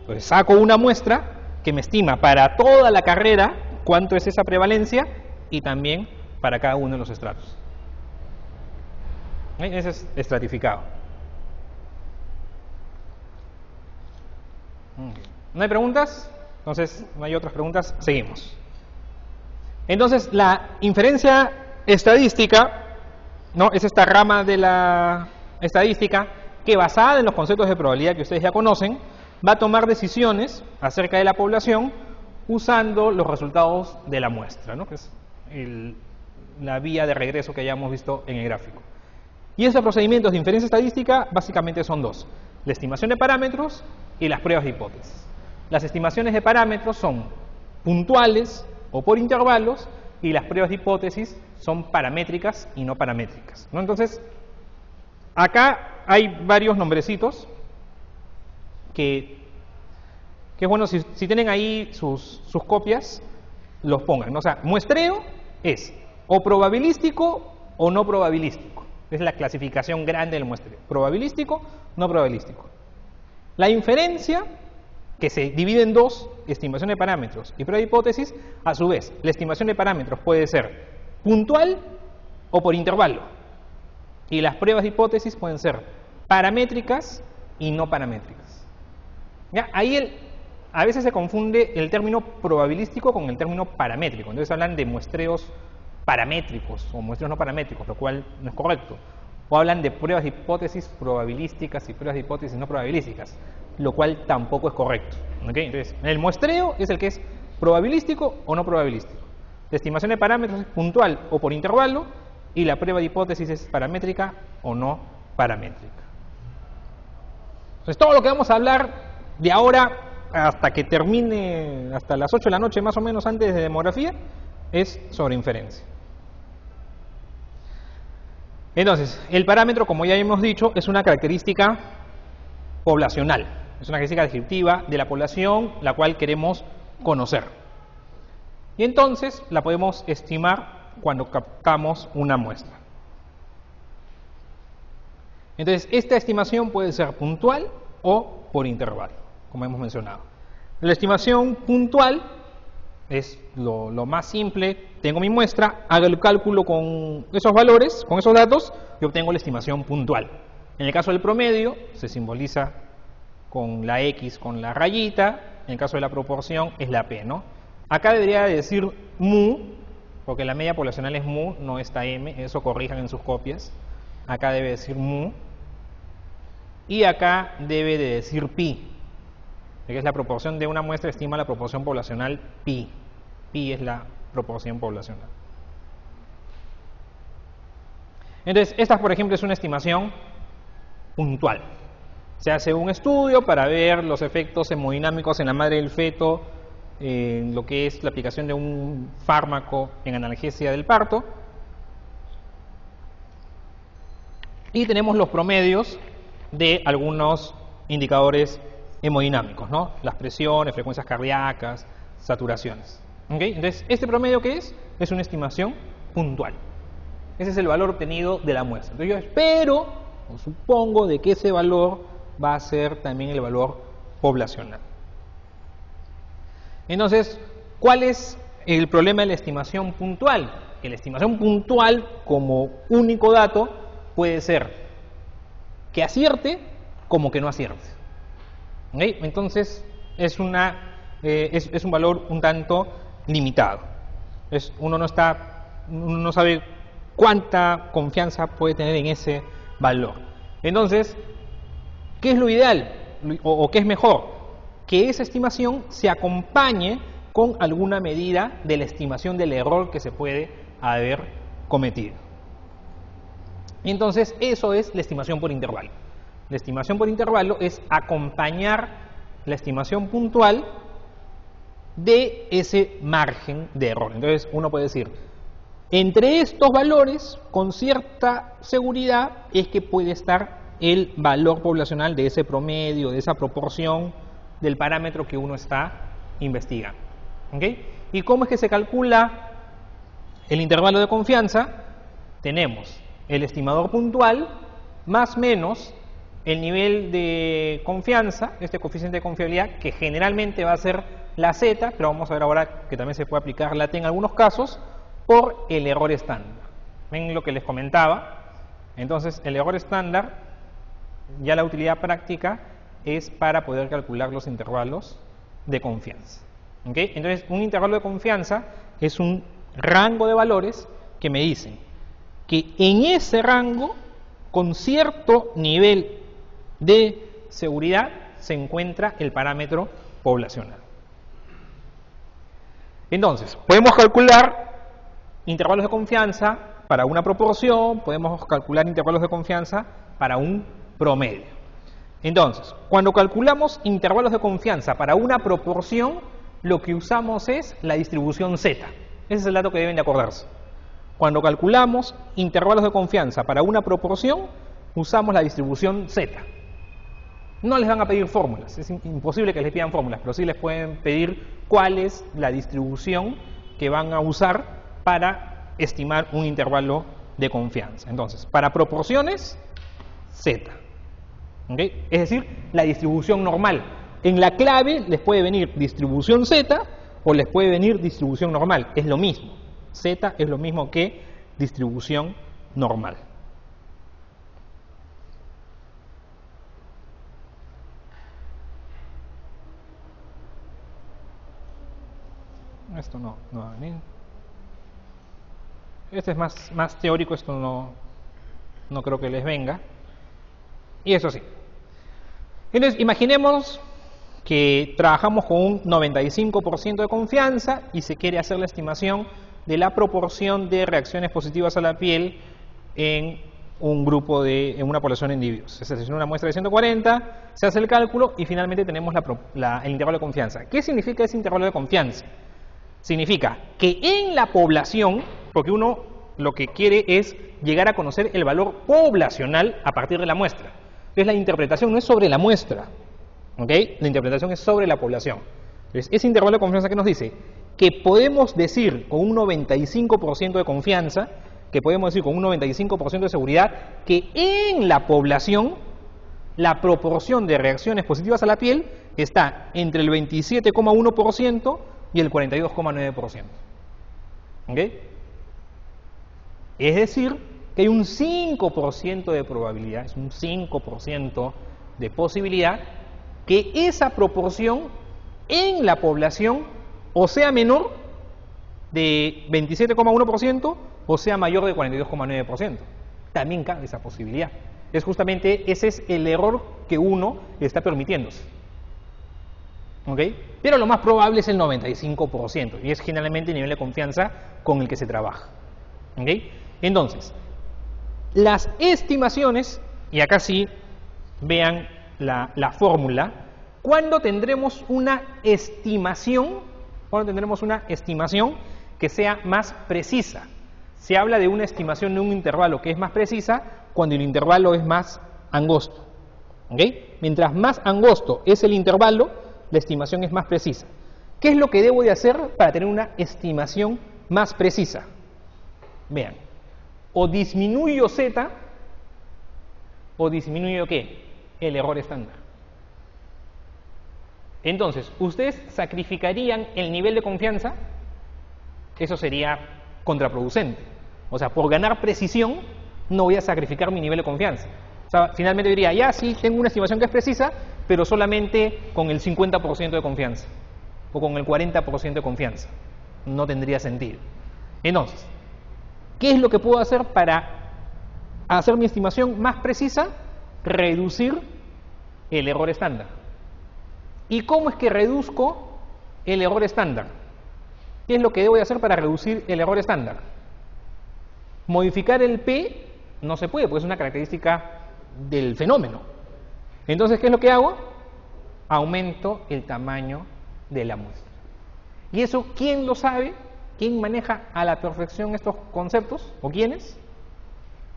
Entonces, saco una muestra que me estima para toda la carrera cuánto es esa prevalencia y también para cada uno de los estratos. Ese es estratificado. ¿No hay preguntas? Entonces, no hay otras preguntas. Seguimos. Entonces, la inferencia estadística, ¿no? Es esta rama de la estadística que, basada en los conceptos de probabilidad que ustedes ya conocen, va a tomar decisiones acerca de la población usando los resultados de la muestra, ¿no? Que es la vía de regreso que hayamos visto en el gráfico. Y estos procedimientos de inferencia estadística básicamente son dos: la estimación de parámetros y las pruebas de hipótesis. Las estimaciones de parámetros son puntuales o por intervalos, y las pruebas de hipótesis son paramétricas y no paramétricas, ¿no? Entonces, acá hay varios nombrecitos que es bueno, si tienen ahí sus copias, los pongan, ¿no? O sea, muestreo es o probabilístico o no probabilístico. Es la clasificación grande del muestreo: probabilístico, no probabilístico. La inferencia, que se divide en dos, estimación de parámetros y prueba de hipótesis, a su vez, la estimación de parámetros puede ser puntual o por intervalo, y las pruebas de hipótesis pueden ser paramétricas y no paramétricas. ¿Ya? Ahí a veces se confunde el término probabilístico con el término paramétrico. Entonces hablan de muestreos paramétricos o muestreos no paramétricos, lo cual no es correcto. O hablan de pruebas de hipótesis probabilísticas y pruebas de hipótesis no probabilísticas, lo cual tampoco es correcto. ¿Okay? Entonces, el muestreo es el que es probabilístico o no probabilístico. La estimación de parámetros es puntual o por intervalo, y la prueba de hipótesis es paramétrica o no paramétrica. Entonces, todo lo que vamos a hablar de ahora hasta que termine, hasta las 8 de la noche más o menos antes de demografía, es sobre inferencia. Entonces, el parámetro, como ya hemos dicho, es una característica poblacional, es una característica descriptiva de la población la cual queremos conocer. Y entonces la podemos estimar cuando captamos una muestra. Entonces, esta estimación puede ser puntual o por intervalo, como hemos mencionado. La estimación puntual es lo más simple. Tengo mi muestra, hago el cálculo con esos valores, con esos datos, y obtengo la estimación puntual. En el caso del promedio, se simboliza con la X, con la rayita. En el caso de la proporción, es la P, ¿no? Acá debería decir mu, porque la media poblacional es mu, no está M. Eso corrijan en sus copias. Acá debe decir mu. Y acá debe de decir pi, que es la proporción de una muestra, estima la proporción poblacional pi. Pi es la proporción poblacional. Entonces, esta, por ejemplo, es una estimación puntual. Se hace un estudio para ver los efectos hemodinámicos en la madre del feto, lo que es la aplicación de un fármaco en analgesia del parto. Y tenemos los promedios de algunos indicadores hemodinámicos, ¿no? Las presiones, frecuencias cardíacas, saturaciones. ¿Okay? Entonces, ¿este promedio qué es? Es una estimación puntual. Ese es el valor obtenido de la muestra. Entonces, yo espero o supongo de que ese valor va a ser también el valor poblacional. Entonces, ¿cuál es el problema de la estimación puntual? Que la estimación puntual, como único dato, puede ser que acierte como que no acierte. ¿Okay? Entonces, es una es un valor un tanto limitado. Uno no sabe cuánta confianza puede tener en ese valor. Entonces, ¿qué es lo ideal o qué es mejor? Que esa estimación se acompañe con alguna medida de la estimación del error que se puede haber cometido. Entonces, eso es la estimación por intervalo. La estimación por intervalo es acompañar la estimación puntual de ese margen de error. Entonces, uno puede decir, entre estos valores, con cierta seguridad, es que puede estar el valor poblacional de ese promedio, de esa proporción del parámetro que uno está investigando. ¿Okay? ¿Y cómo es que se calcula el intervalo de confianza? Tenemos el estimador puntual más menos el nivel de confianza, este coeficiente de confiabilidad, que generalmente va a ser la Z, pero vamos a ver ahora que también se puede aplicar la T en algunos casos, por el error estándar. ¿Ven lo que les comentaba? Entonces, el error estándar, ya la utilidad práctica, es para poder calcular los intervalos de confianza. ¿Okay? Entonces, un intervalo de confianza es un rango de valores que me dicen que en ese rango, con cierto nivel de seguridad, se encuentra el parámetro poblacional. Entonces, podemos calcular intervalos de confianza para una proporción, podemos calcular intervalos de confianza para un promedio. Entonces, cuando calculamos intervalos de confianza para una proporción, lo que usamos es la distribución Z. Ese es el dato que deben de acordarse. Cuando calculamos intervalos de confianza para una proporción, usamos la distribución Z. No les van a pedir fórmulas, es imposible que les pidan fórmulas, pero sí les pueden pedir cuál es la distribución que van a usar para estimar un intervalo de confianza. Entonces, para proporciones, Z. ¿Okay? Es decir, la distribución normal. En la clave les puede venir distribución Z o les puede venir distribución normal. Es lo mismo. Z es lo mismo que distribución normal. Esto no va a venir. Este es más teórico, esto no creo que les venga. Y eso sí. Entonces, imaginemos que trabajamos con un 95% de confianza y se quiere hacer la estimación de la proporción de reacciones positivas a la piel en un grupo en una población de individuos. Se selecciona una muestra de 140, se hace el cálculo y finalmente tenemos el intervalo de confianza. ¿Qué significa ese intervalo de confianza? Significa que en la población, porque uno lo que quiere es llegar a conocer el valor poblacional a partir de la muestra. Entonces la interpretación no es sobre la muestra, ¿okay? La interpretación es sobre la población. Entonces ese intervalo de confianza que nos dice que podemos decir con un 95% de confianza, que podemos decir con un 95% de seguridad, que en la población la proporción de reacciones positivas a la piel está entre el 27,1% y el 42,9%. ¿Okay? Es decir, que hay un 5% de probabilidad, es un 5% de posibilidad que esa proporción en la población o sea menor de 27,1% o sea mayor de 42,9%. También cabe esa posibilidad. Es justamente ese es el error que uno está permitiéndose. ¿Okay? Pero lo más probable es el 95% y es generalmente el nivel de confianza con el que se trabaja. ¿Okay? Entonces, las estimaciones, y acá sí vean la fórmula, ¿cuándo tendremos una estimación? ¿Cuándo tendremos una estimación que sea más precisa? Se habla de una estimación de un intervalo que es más precisa cuando el intervalo es más angosto. ¿Okay? Mientras más angosto es el intervalo, la estimación es más precisa. ¿Qué es lo que debo de hacer para tener una estimación más precisa? Vean, o disminuyo Z o disminuyo ¿qué? El error estándar. Entonces, ¿ustedes sacrificarían el nivel de confianza? Eso sería contraproducente. O sea, por ganar precisión, no voy a sacrificar mi nivel de confianza. O sea, finalmente diría, ya sí, tengo una estimación que es precisa, pero solamente con el 50% de confianza. o con el 40% de confianza. No tendría sentido. Entonces, ¿qué es lo que puedo hacer para hacer mi estimación más precisa? Reducir el error estándar. ¿Y cómo es que reduzco el error estándar? ¿Qué es lo que debo de hacer para reducir el error estándar? Modificar el P no se puede, porque es una característica del fenómeno. Entonces, ¿qué es lo que hago? Aumento el tamaño de la muestra. ¿Y eso quién lo sabe? ¿Quién maneja a la perfección estos conceptos? ¿O quiénes?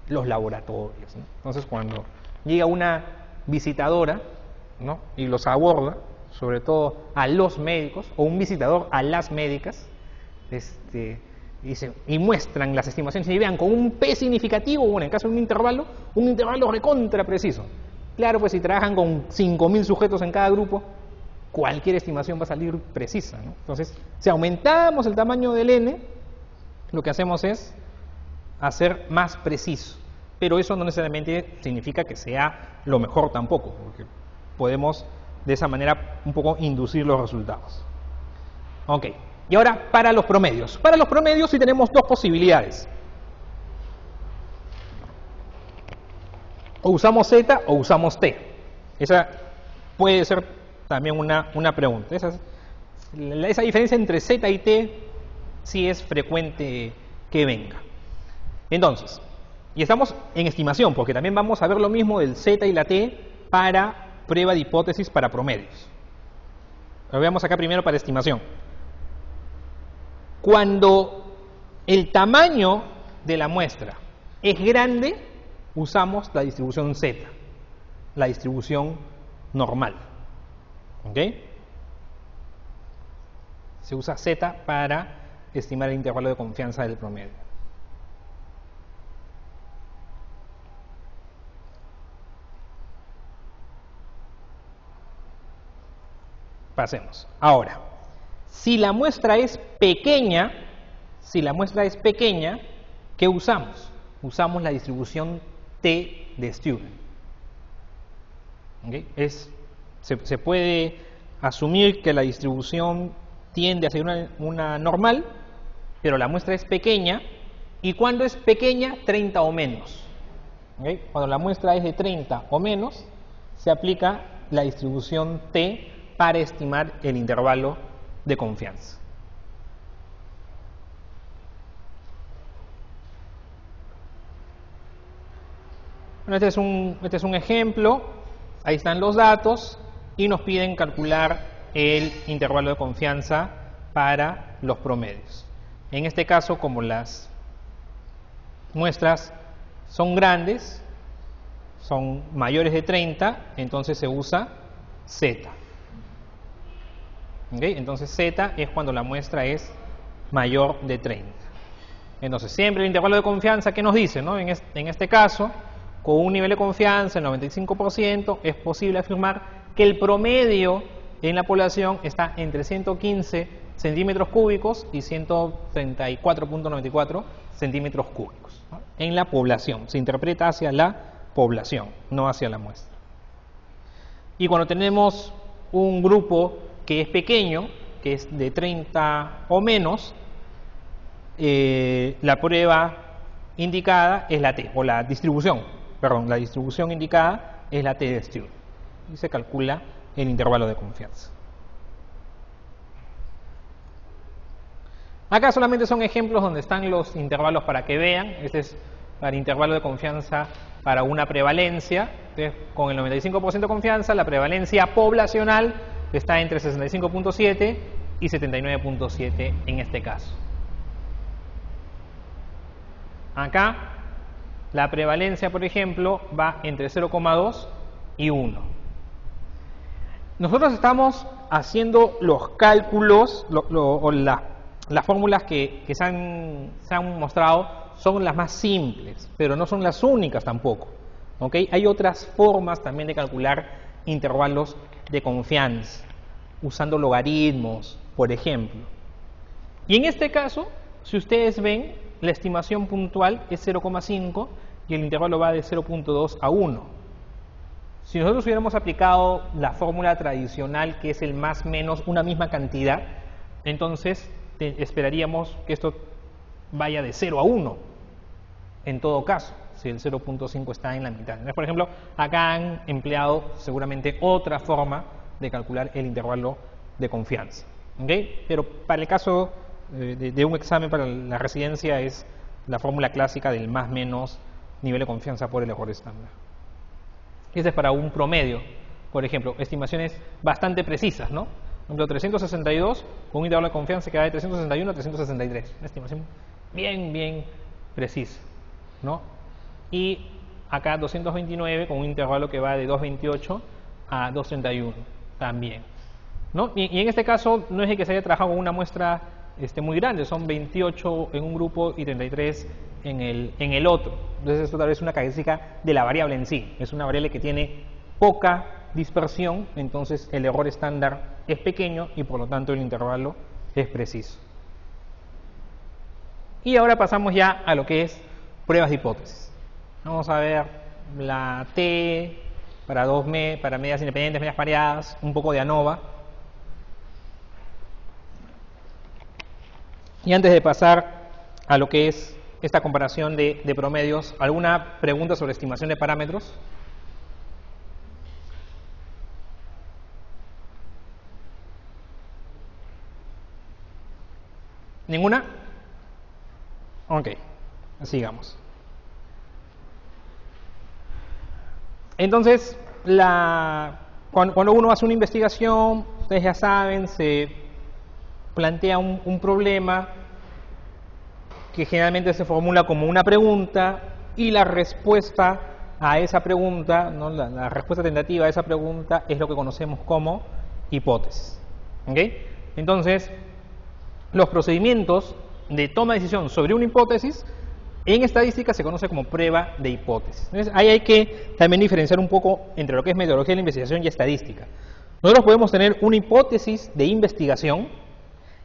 Los laboratorios, ¿no? Entonces, cuando llega una visitadora, ¿no?, y los aborda, sobre todo a los médicos, o un visitador a las médicas, y muestran las estimaciones y vean con un P significativo, bueno, en caso de un intervalo recontra preciso. Claro, pues si trabajan con 5.000 sujetos en cada grupo, cualquier estimación va a salir precisa, ¿no? Entonces, si aumentamos el tamaño del N, lo que hacemos es hacer más preciso. Pero eso no necesariamente significa que sea lo mejor tampoco, porque podemos de esa manera un poco inducir los resultados. Ok, y ahora para los promedios. Para los promedios sí tenemos dos posibilidades. O usamos Z o usamos T. Esa puede ser también una pregunta. Esa diferencia entre Z y T sí es frecuente que venga. Entonces, y estamos en estimación, porque también vamos a ver lo mismo del Z y la T para prueba de hipótesis para promedios. Lo veamos acá primero para estimación. Cuando el tamaño de la muestra es grande, usamos la distribución Z, la distribución normal. ¿Ok? Se usa Z para estimar el intervalo de confianza del promedio. Pasemos. Ahora, si la muestra es pequeña, ¿qué usamos? Usamos la distribución T de Stewart. ¿Okay? Se puede asumir que la distribución tiende a ser una normal, pero la muestra es pequeña. ¿Y cuando es pequeña? 30 o menos. ¿Okay? Cuando la muestra es de 30 o menos, se aplica la distribución T para estimar el intervalo de confianza. Bueno, este es un ejemplo. Ahí están los datos y nos piden calcular el intervalo de confianza para los promedios. En este caso, como las muestras son grandes, son mayores de 30, entonces se usa Z. ¿Okay? Entonces Z es cuando la muestra es mayor de 30. Entonces siempre el intervalo de confianza, ¿qué nos dice, no? En este caso, con un nivel de confianza del 95%, es posible afirmar que el promedio en la población está entre 115 centímetros cúbicos y 134.94 centímetros cúbicos, ¿no? En la población, se interpreta hacia la población, no hacia la muestra. Y cuando tenemos un grupo que es pequeño, que es de 30 o menos, la prueba indicada es la T, o la distribución indicada es la T de Stewart. Y se calcula el intervalo de confianza. Acá solamente son ejemplos donde están los intervalos para que vean. Este es para intervalo de confianza para una prevalencia. Entonces, con el 95% de confianza, la prevalencia poblacional está entre 65.7 y 79.7 en este caso. Acá la prevalencia, por ejemplo, va entre 0,2 y 1. Nosotros estamos haciendo los cálculos o las fórmulas que se han mostrado son las más simples, pero no son las únicas tampoco. ¿Okay? Hay otras formas también de calcular intervalos de confianza, usando logaritmos, por ejemplo. Y en este caso, si ustedes ven, la estimación puntual es 0,5 y el intervalo va de 0.2 a 1. Si nosotros hubiéramos aplicado la fórmula tradicional, que es el más menos una misma cantidad, entonces esperaríamos que esto vaya de 0 a 1, en todo caso, si el 0.5 está en la mitad. Entonces, por ejemplo, acá han empleado seguramente otra forma de calcular el intervalo de confianza. ¿Okay? Pero para el caso de un examen para la residencia es la fórmula clásica del más menos nivel de confianza por el error estándar. Este es para un promedio, por ejemplo, estimaciones bastante precisas, ¿no? Por ejemplo, 362 con un intervalo de confianza que va de 361 a 363. Una estimación bien precisa, ¿no? Y acá 229 con un intervalo que va de 228 a 231 también, ¿no? Y en este caso no es de que se haya trabajado con una muestra muy grande, son 28 en un grupo y 33 en el otro. Entonces esto tal vez es una característica de la variable en sí, es una variable que tiene poca dispersión, entonces el error estándar es pequeño y por lo tanto el intervalo es preciso. Y ahora pasamos ya a lo que es pruebas de hipótesis. Vamos a ver la T para para medias independientes, medias pareadas, un poco de ANOVA. Y antes de pasar a lo que es esta comparación de promedios, ¿alguna pregunta sobre estimación de parámetros? ¿Ninguna? Ok, sigamos. Entonces, cuando uno hace una investigación, ustedes ya saben, se plantea un problema que generalmente se formula como una pregunta y la respuesta a esa pregunta, ¿no? La respuesta tentativa a esa pregunta es lo que conocemos como hipótesis. ¿Okay? Entonces, los procedimientos de toma de decisión sobre una hipótesis en estadística se conoce como prueba de hipótesis. Entonces, ahí hay que también diferenciar un poco entre lo que es metodología de la investigación y estadística. Nosotros podemos tener una hipótesis de investigación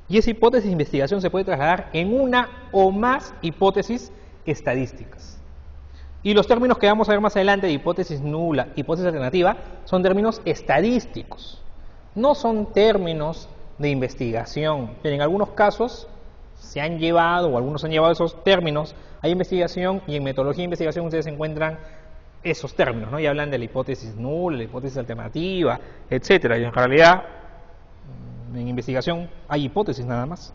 y esa hipótesis de investigación se puede trasladar en una o más hipótesis estadísticas. Y los términos que vamos a ver más adelante de hipótesis nula, hipótesis alternativa, son términos estadísticos. No son términos de investigación, pero en algunos casos se han llevado, o algunos han llevado esos términos a investigación, y en metodología de investigación ustedes encuentran esos términos, ¿no? Y hablan de la hipótesis nula, la hipótesis alternativa, etcétera. Y en realidad, en investigación hay hipótesis nada más.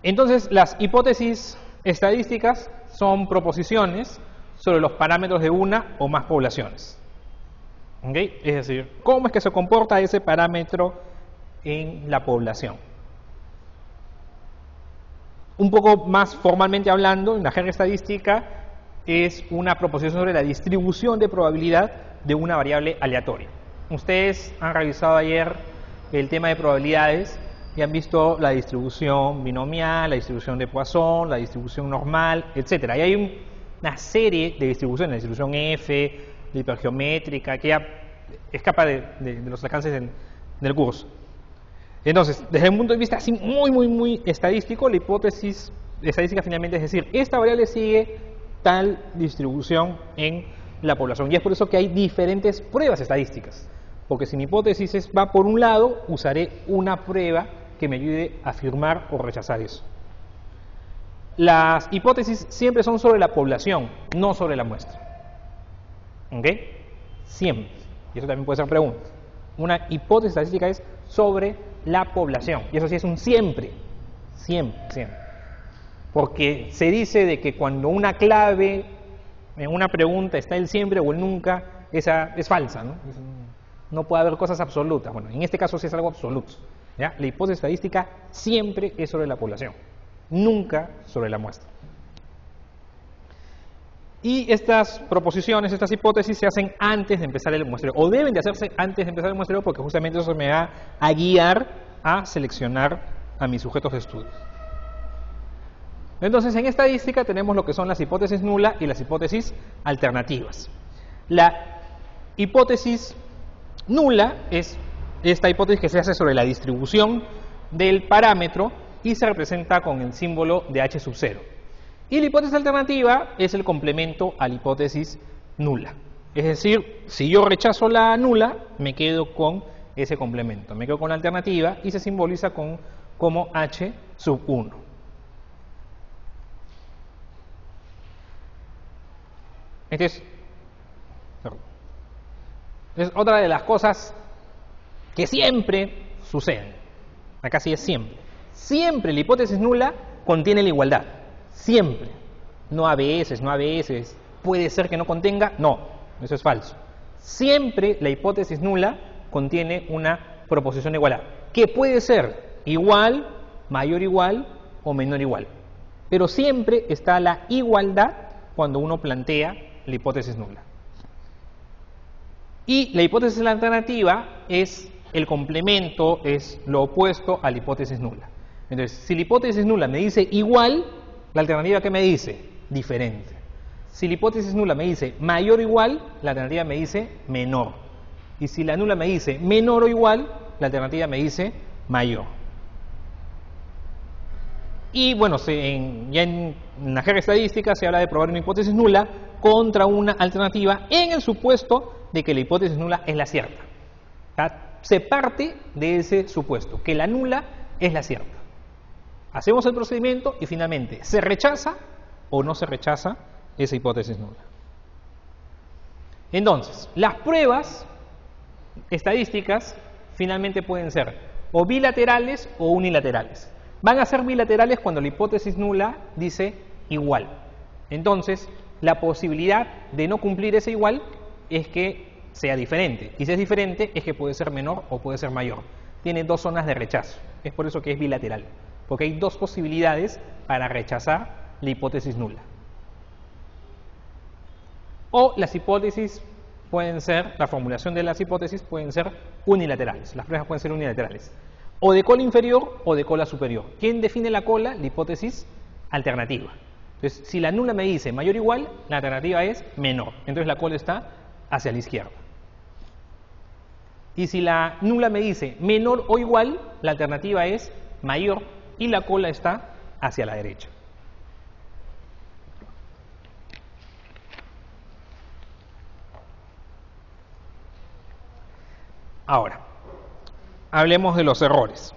Entonces, las hipótesis estadísticas son proposiciones sobre los parámetros de una o más poblaciones. ¿Okay? Es decir, cómo es que se comporta ese parámetro en la población. Un poco más formalmente hablando, en la jerga estadística es una proposición sobre la distribución de probabilidad de una variable aleatoria. Ustedes han revisado ayer el tema de probabilidades y han visto la distribución binomial, la distribución de Poisson, la distribución normal, etc. Y hay una serie de distribuciones, la distribución F, la hipergeométrica, que ya escapa de los alcances del curso. Entonces, desde un punto de vista así muy estadístico, la hipótesis estadística finalmente es decir, esta variable sigue tal distribución en la población. Y es por eso que hay diferentes pruebas estadísticas. Porque si mi hipótesis va por un lado, usaré una prueba que me ayude a afirmar o rechazar eso. Las hipótesis siempre son sobre la población, no sobre la muestra. ¿Ok? Siempre. Y eso también puede ser pregunta. Una hipótesis estadística es sobre la población. Y eso sí es un siempre. Siempre. Porque se dice de que cuando una clave en una pregunta está el siempre o el nunca, esa es falsa, ¿no? No puede haber cosas absolutas. Bueno, en este caso sí es algo absoluto. ¿Ya? La hipótesis estadística siempre es sobre la población, nunca sobre la muestra. Y estas proposiciones, estas hipótesis se hacen antes de empezar el muestreo, o deben de hacerse antes de empezar el muestreo, porque justamente eso me va a guiar a seleccionar a mis sujetos de estudio. Entonces, en estadística tenemos lo que son las hipótesis nula y las hipótesis alternativas. La hipótesis nula es esta hipótesis que se hace sobre la distribución del parámetro y se representa con el símbolo de H sub 0. Y la hipótesis alternativa es el complemento a la hipótesis nula. Es decir, si yo rechazo la nula, me quedo con ese complemento, me quedo con la alternativa y se simboliza como H sub 1. Es otra de las cosas que siempre suceden. Acá sí es siempre. Siempre la hipótesis nula contiene la igualdad. Siempre. No a veces, no a veces. Puede ser que no contenga. No, eso es falso. Siempre la hipótesis nula contiene una proposición de igualdad, que puede ser igual, mayor igual o menor igual. Pero siempre está la igualdad cuando uno plantea la hipótesis nula. Y la hipótesis alternativa es el complemento, es lo opuesto a la hipótesis nula. Entonces, si la hipótesis nula me dice igual, la alternativa ¿qué me dice? Diferente. Si la hipótesis nula me dice mayor o igual, la alternativa me dice menor. Y si la nula me dice menor o igual, la alternativa me dice mayor. Y bueno, ya en la jerga estadística se habla de probar una hipótesis nula contra una alternativa en el supuesto de que la hipótesis nula es la cierta. Se parte de ese supuesto, que la nula es la cierta. Hacemos el procedimiento y finalmente se rechaza o no se rechaza esa hipótesis nula. Entonces, las pruebas estadísticas finalmente pueden ser o bilaterales o unilaterales. Van a ser bilaterales cuando la hipótesis nula dice igual. Entonces, la posibilidad de no cumplir ese igual es que sea diferente. Y si es diferente, es que puede ser menor o puede ser mayor. Tiene dos zonas de rechazo. Es por eso que es bilateral. Porque hay dos posibilidades para rechazar la hipótesis nula. O las hipótesis pueden ser, la formulación de las hipótesis pueden ser unilaterales. Las pruebas pueden ser unilaterales. O de cola inferior o de cola superior. ¿Quién define la cola? La hipótesis alternativa. Entonces, si la nula me dice mayor o igual, la alternativa es menor. Entonces la cola está hacia la izquierda. Y si la nula me dice menor o igual, la alternativa es mayor y la cola está hacia la derecha. Ahora, hablemos de los errores.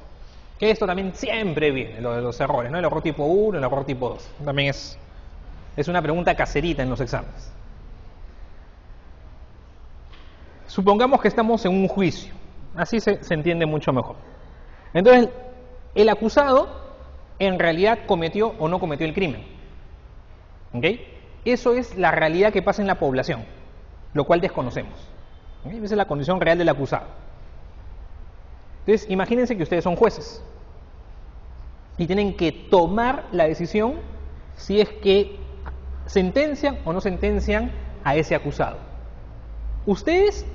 Que esto también siempre viene, lo de los errores, ¿no? El error tipo 1, el error tipo 2. También es una pregunta caserita en los exámenes. Supongamos que estamos en un juicio. Así se entiende mucho mejor. Entonces, el acusado en realidad cometió o no cometió el crimen. ¿Ok? Eso es la realidad que pasa en la población, lo cual desconocemos. ¿Ok? Esa es la condición real del acusado. Entonces, imagínense que ustedes son jueces y tienen que tomar la decisión si es que sentencian o no sentencian a ese acusado. Ustedes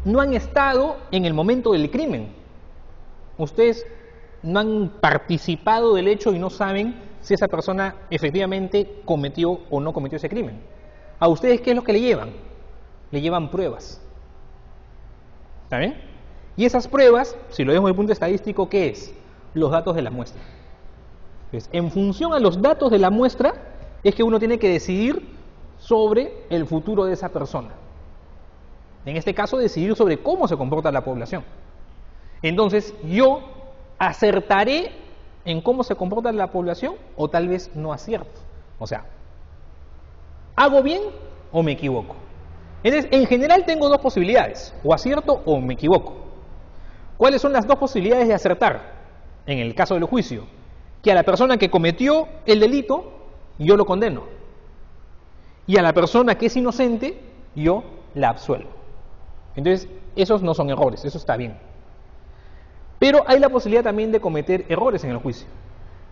no han estado en el momento del crimen. Ustedes no han participado del hecho y no saben si esa persona efectivamente cometió o no cometió ese crimen. ¿A ustedes qué es lo que le llevan? Le llevan pruebas. ¿Está bien? Y esas pruebas, si lo vemos desde el punto estadístico, ¿qué es? Los datos de la muestra. Entonces, en función a los datos de la muestra, es que uno tiene que decidir sobre el futuro de esa persona. En este caso, decidir sobre cómo se comporta la población. Entonces, yo acertaré en cómo se comporta la población o tal vez no acierto. O sea, ¿hago bien o me equivoco? Entonces, en general tengo dos posibilidades, o acierto o me equivoco. ¿Cuáles son las dos posibilidades de acertar? En el caso del juicio, que a la persona que cometió el delito, yo lo condeno. Y a la persona que es inocente, yo la absuelvo. Entonces, esos no son errores, eso está bien. Pero hay la posibilidad también de cometer errores en el juicio.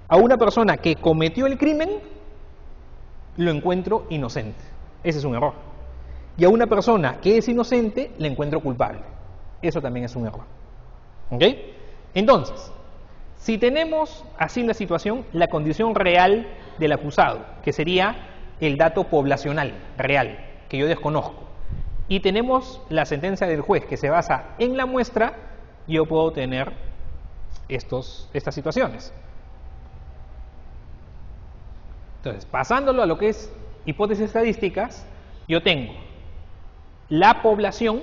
A una persona que cometió el crimen, lo encuentro inocente. Ese es un error. Y a una persona que es inocente, le encuentro culpable. Eso también es un error. ¿Ok? Entonces, si tenemos así la situación, la condición real del acusado, que sería el dato poblacional real, que yo desconozco, y tenemos la sentencia del juez que se basa en la muestra, yo puedo tener estas situaciones. Entonces, pasándolo a lo que es hipótesis estadísticas, yo tengo la población,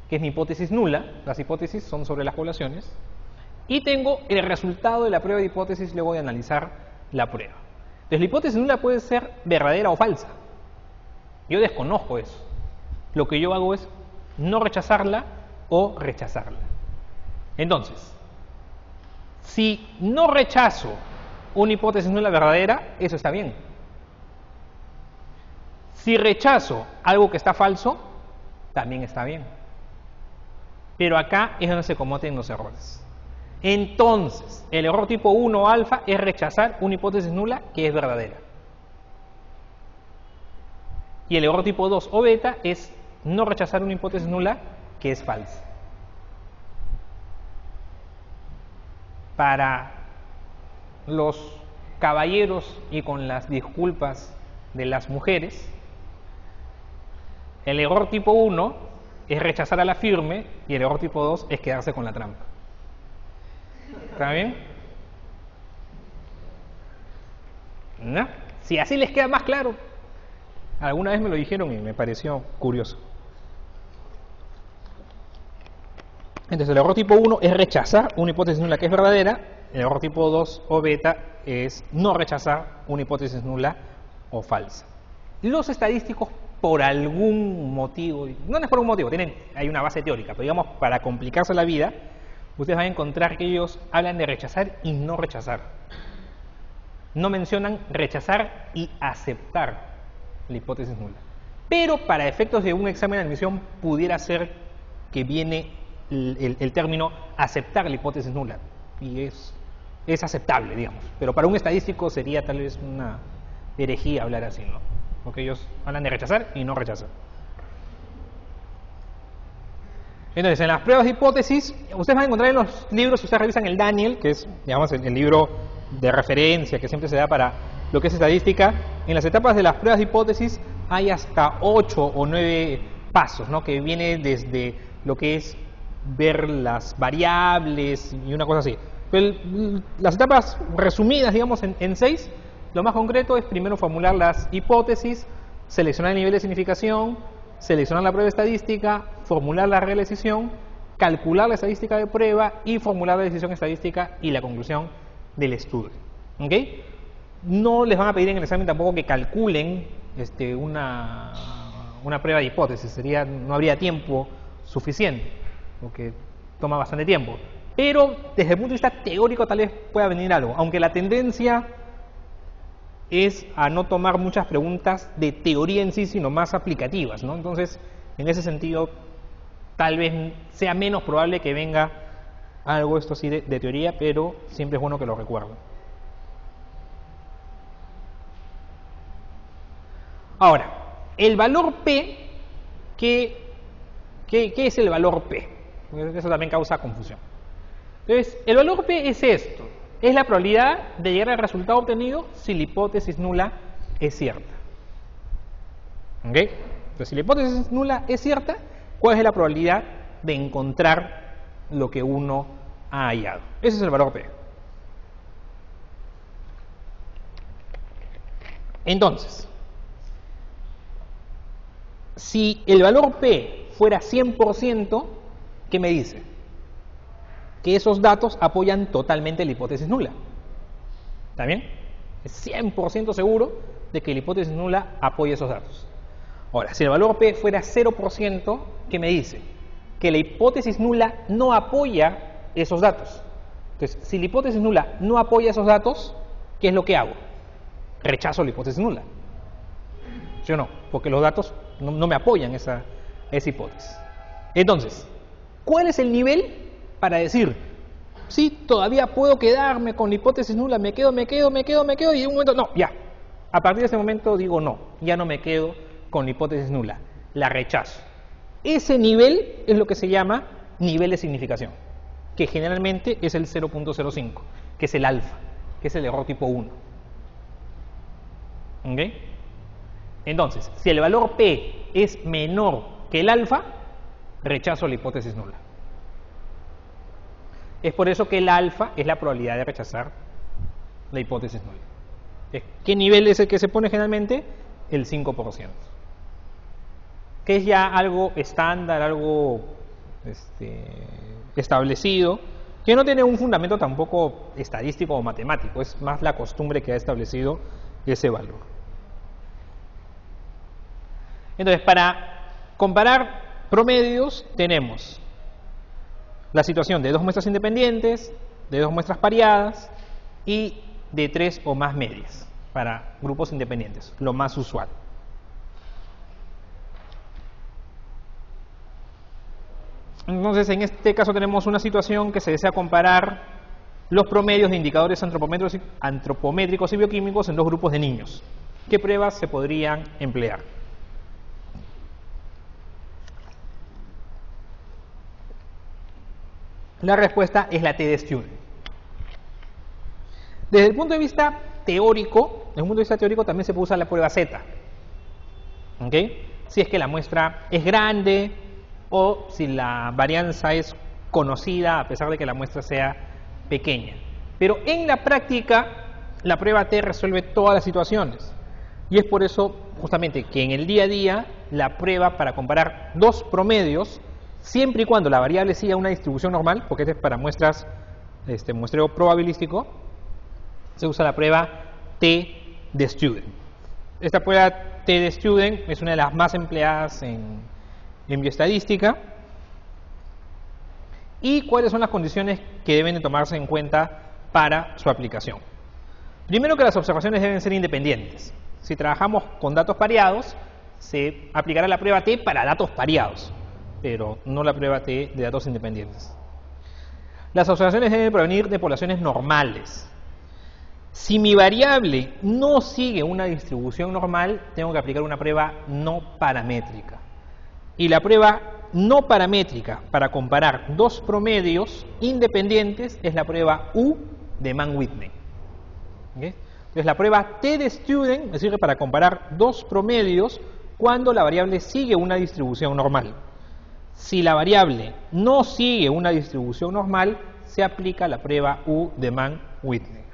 que es mi hipótesis nula, las hipótesis son sobre las poblaciones, y tengo el resultado de la prueba de hipótesis, luego de analizar la prueba. Entonces, la hipótesis nula puede ser verdadera o falsa. Yo desconozco eso. Lo que yo hago es no rechazarla o rechazarla. Entonces, si no rechazo una hipótesis nula verdadera, eso está bien. Si rechazo algo que está falso, también está bien. Pero acá es donde se cometen los errores. Entonces, el error tipo 1 alfa es rechazar una hipótesis nula que es verdadera. Y el error tipo 2 o beta es no rechazar una hipótesis nula que es falsa. Para los caballeros y con las disculpas de las mujeres, el error tipo 1 es rechazar a la firme y el error tipo 2 es quedarse con la trampa. ¿Está bien? ¿No? Si así les queda más claro. Alguna vez me lo dijeron y me pareció curioso. Entonces el error tipo 1 es rechazar una hipótesis nula que es verdadera. El error tipo 2 o beta es no rechazar una hipótesis nula o falsa. Los estadísticos, por algún motivo, no es por un motivo, hay una base teórica, pero digamos, para complicarse la vida, ustedes van a encontrar que ellos hablan de rechazar y no rechazar. No mencionan rechazar y aceptar la hipótesis nula. Pero para efectos de un examen de admisión pudiera ser que viene el término aceptar la hipótesis nula. Y es aceptable, digamos. Pero para un estadístico sería tal vez una herejía hablar así, ¿no? Porque ellos hablan de rechazar y no rechazar. Entonces, en las pruebas de hipótesis, ustedes van a encontrar en los libros, si ustedes revisan el Daniel, que es, digamos, el libro de referencia que siempre se da para lo que es estadística, en las etapas de las pruebas de hipótesis hay hasta 8 o 9 pasos, ¿no? Que viene desde lo que es ver las variables y una cosa así. Pero las etapas resumidas, digamos, en 6, lo más concreto es primero formular las hipótesis, seleccionar el nivel de significación, seleccionar la prueba estadística, formular la regla de decisión, calcular la estadística de prueba y formular la decisión estadística y la conclusión del estudio. ¿Ok? No les van a pedir en el examen tampoco que calculen una prueba de hipótesis, no habría tiempo suficiente, porque toma bastante tiempo. Pero desde el punto de vista teórico tal vez pueda venir algo, aunque la tendencia es a no tomar muchas preguntas de teoría en sí, sino más aplicativas, ¿no? Entonces, en ese sentido, tal vez sea menos probable que venga algo esto así de teoría, pero siempre es bueno que lo recuerden. Ahora, el valor P, ¿qué es el valor P? Eso también causa confusión. Entonces, el valor P es esto. Es la probabilidad de llegar al resultado obtenido si la hipótesis nula es cierta. ¿Ok? Entonces, si la hipótesis nula es cierta, ¿cuál es la probabilidad de encontrar lo que uno ha hallado? Ese es el valor P. Entonces, si el valor P fuera 100%, ¿qué me dice? Que esos datos apoyan totalmente la hipótesis nula. ¿Está bien? Es 100% seguro de que la hipótesis nula apoya esos datos. Ahora, si el valor P fuera 0%, ¿qué me dice? Que la hipótesis nula no apoya esos datos. Entonces, si la hipótesis nula no apoya esos datos, ¿qué es lo que hago? Rechazo la hipótesis nula. ¿Sí o no? Porque los datos no me apoyan esa hipótesis. Entonces, ¿cuál es el nivel para decir, sí, todavía puedo quedarme con la hipótesis nula, me quedo, y en un momento, no, ya. A partir de ese momento digo, no, ya no me quedo con la hipótesis nula, la rechazo. Ese nivel es lo que se llama nivel de significación, que generalmente es el 0.05, que es el alfa, que es el error tipo 1. ¿Ok? Entonces, si el valor P es menor que el alfa, rechazo la hipótesis nula. Es por eso que el alfa es la probabilidad de rechazar la hipótesis nula. ¿Qué nivel es el que se pone generalmente? El 5%. Que es ya algo estándar, algo establecido, que no tiene un fundamento tampoco estadístico o matemático, es más la costumbre que ha establecido ese valor. Entonces, para comparar promedios tenemos la situación de dos muestras independientes, de dos muestras pareadas y de 3 o más medias para grupos independientes, lo más usual. Entonces, en este caso tenemos una situación que se desea comparar los promedios de indicadores antropométricos y bioquímicos en dos grupos de niños. ¿Qué pruebas se podrían emplear? La respuesta es la T-de-Student. Desde el punto de vista teórico, también se puede usar la prueba Z. ¿Ok? Si es que la muestra es grande o si la varianza es conocida a pesar de que la muestra sea pequeña. Pero en la práctica, la prueba T resuelve todas las situaciones. Y es por eso, justamente, que en el día a día, la prueba para comparar dos promedios, siempre y cuando la variable siga una distribución normal, porque este es para muestras, muestreo probabilístico, se usa la prueba T-de-Student. Esta prueba T-de-Student es una de las más empleadas en bioestadística. ¿Y cuáles son las condiciones que deben de tomarse en cuenta para su aplicación? Primero, que las observaciones deben ser independientes. Si trabajamos con datos pareados, se aplicará la prueba T para datos pareados, pero no la prueba T de datos independientes. Las observaciones deben provenir de poblaciones normales. Si mi variable no sigue una distribución normal, tengo que aplicar una prueba no paramétrica. Y la prueba no paramétrica para comparar dos promedios independientes es la prueba U de Mann-Whitney. ¿Okay? Entonces, la prueba T-de-Student me sirve para comparar dos promedios cuando la variable sigue una distribución normal. Si la variable no sigue una distribución normal, se aplica la prueba U de Mann-Whitney.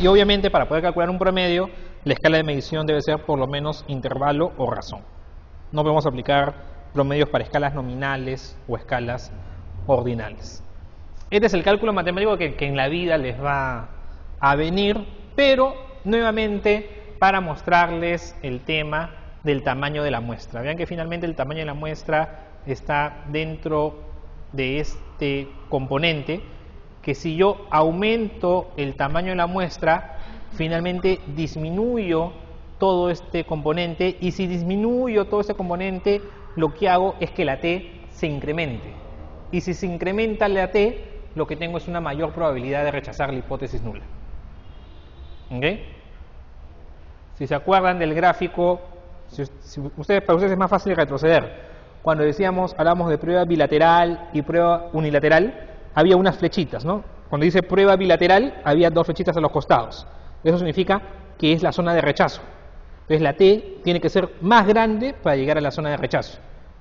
Y obviamente, para poder calcular un promedio, la escala de medición debe ser por lo menos intervalo o razón. No podemos aplicar promedios para escalas nominales o escalas ordinales. Este es el cálculo matemático que en la vida les va a venir, pero nuevamente para mostrarles el tema del tamaño de la muestra. Vean que finalmente el tamaño de la muestra está dentro de este componente, que si yo aumento el tamaño de la muestra, finalmente disminuyo todo este componente, y si disminuyo todo este componente, lo que hago es que la T se incremente. Y si se incrementa la T, lo que tengo es una mayor probabilidad de rechazar la hipótesis nula. ¿Ok? Si se acuerdan del gráfico, para ustedes es más fácil retroceder. Cuando hablamos de prueba bilateral y prueba unilateral, había unas flechitas, ¿no? Cuando dice prueba bilateral, había dos flechitas a los costados. Eso significa que es la zona de rechazo. Entonces la T tiene que ser más grande para llegar a la zona de rechazo.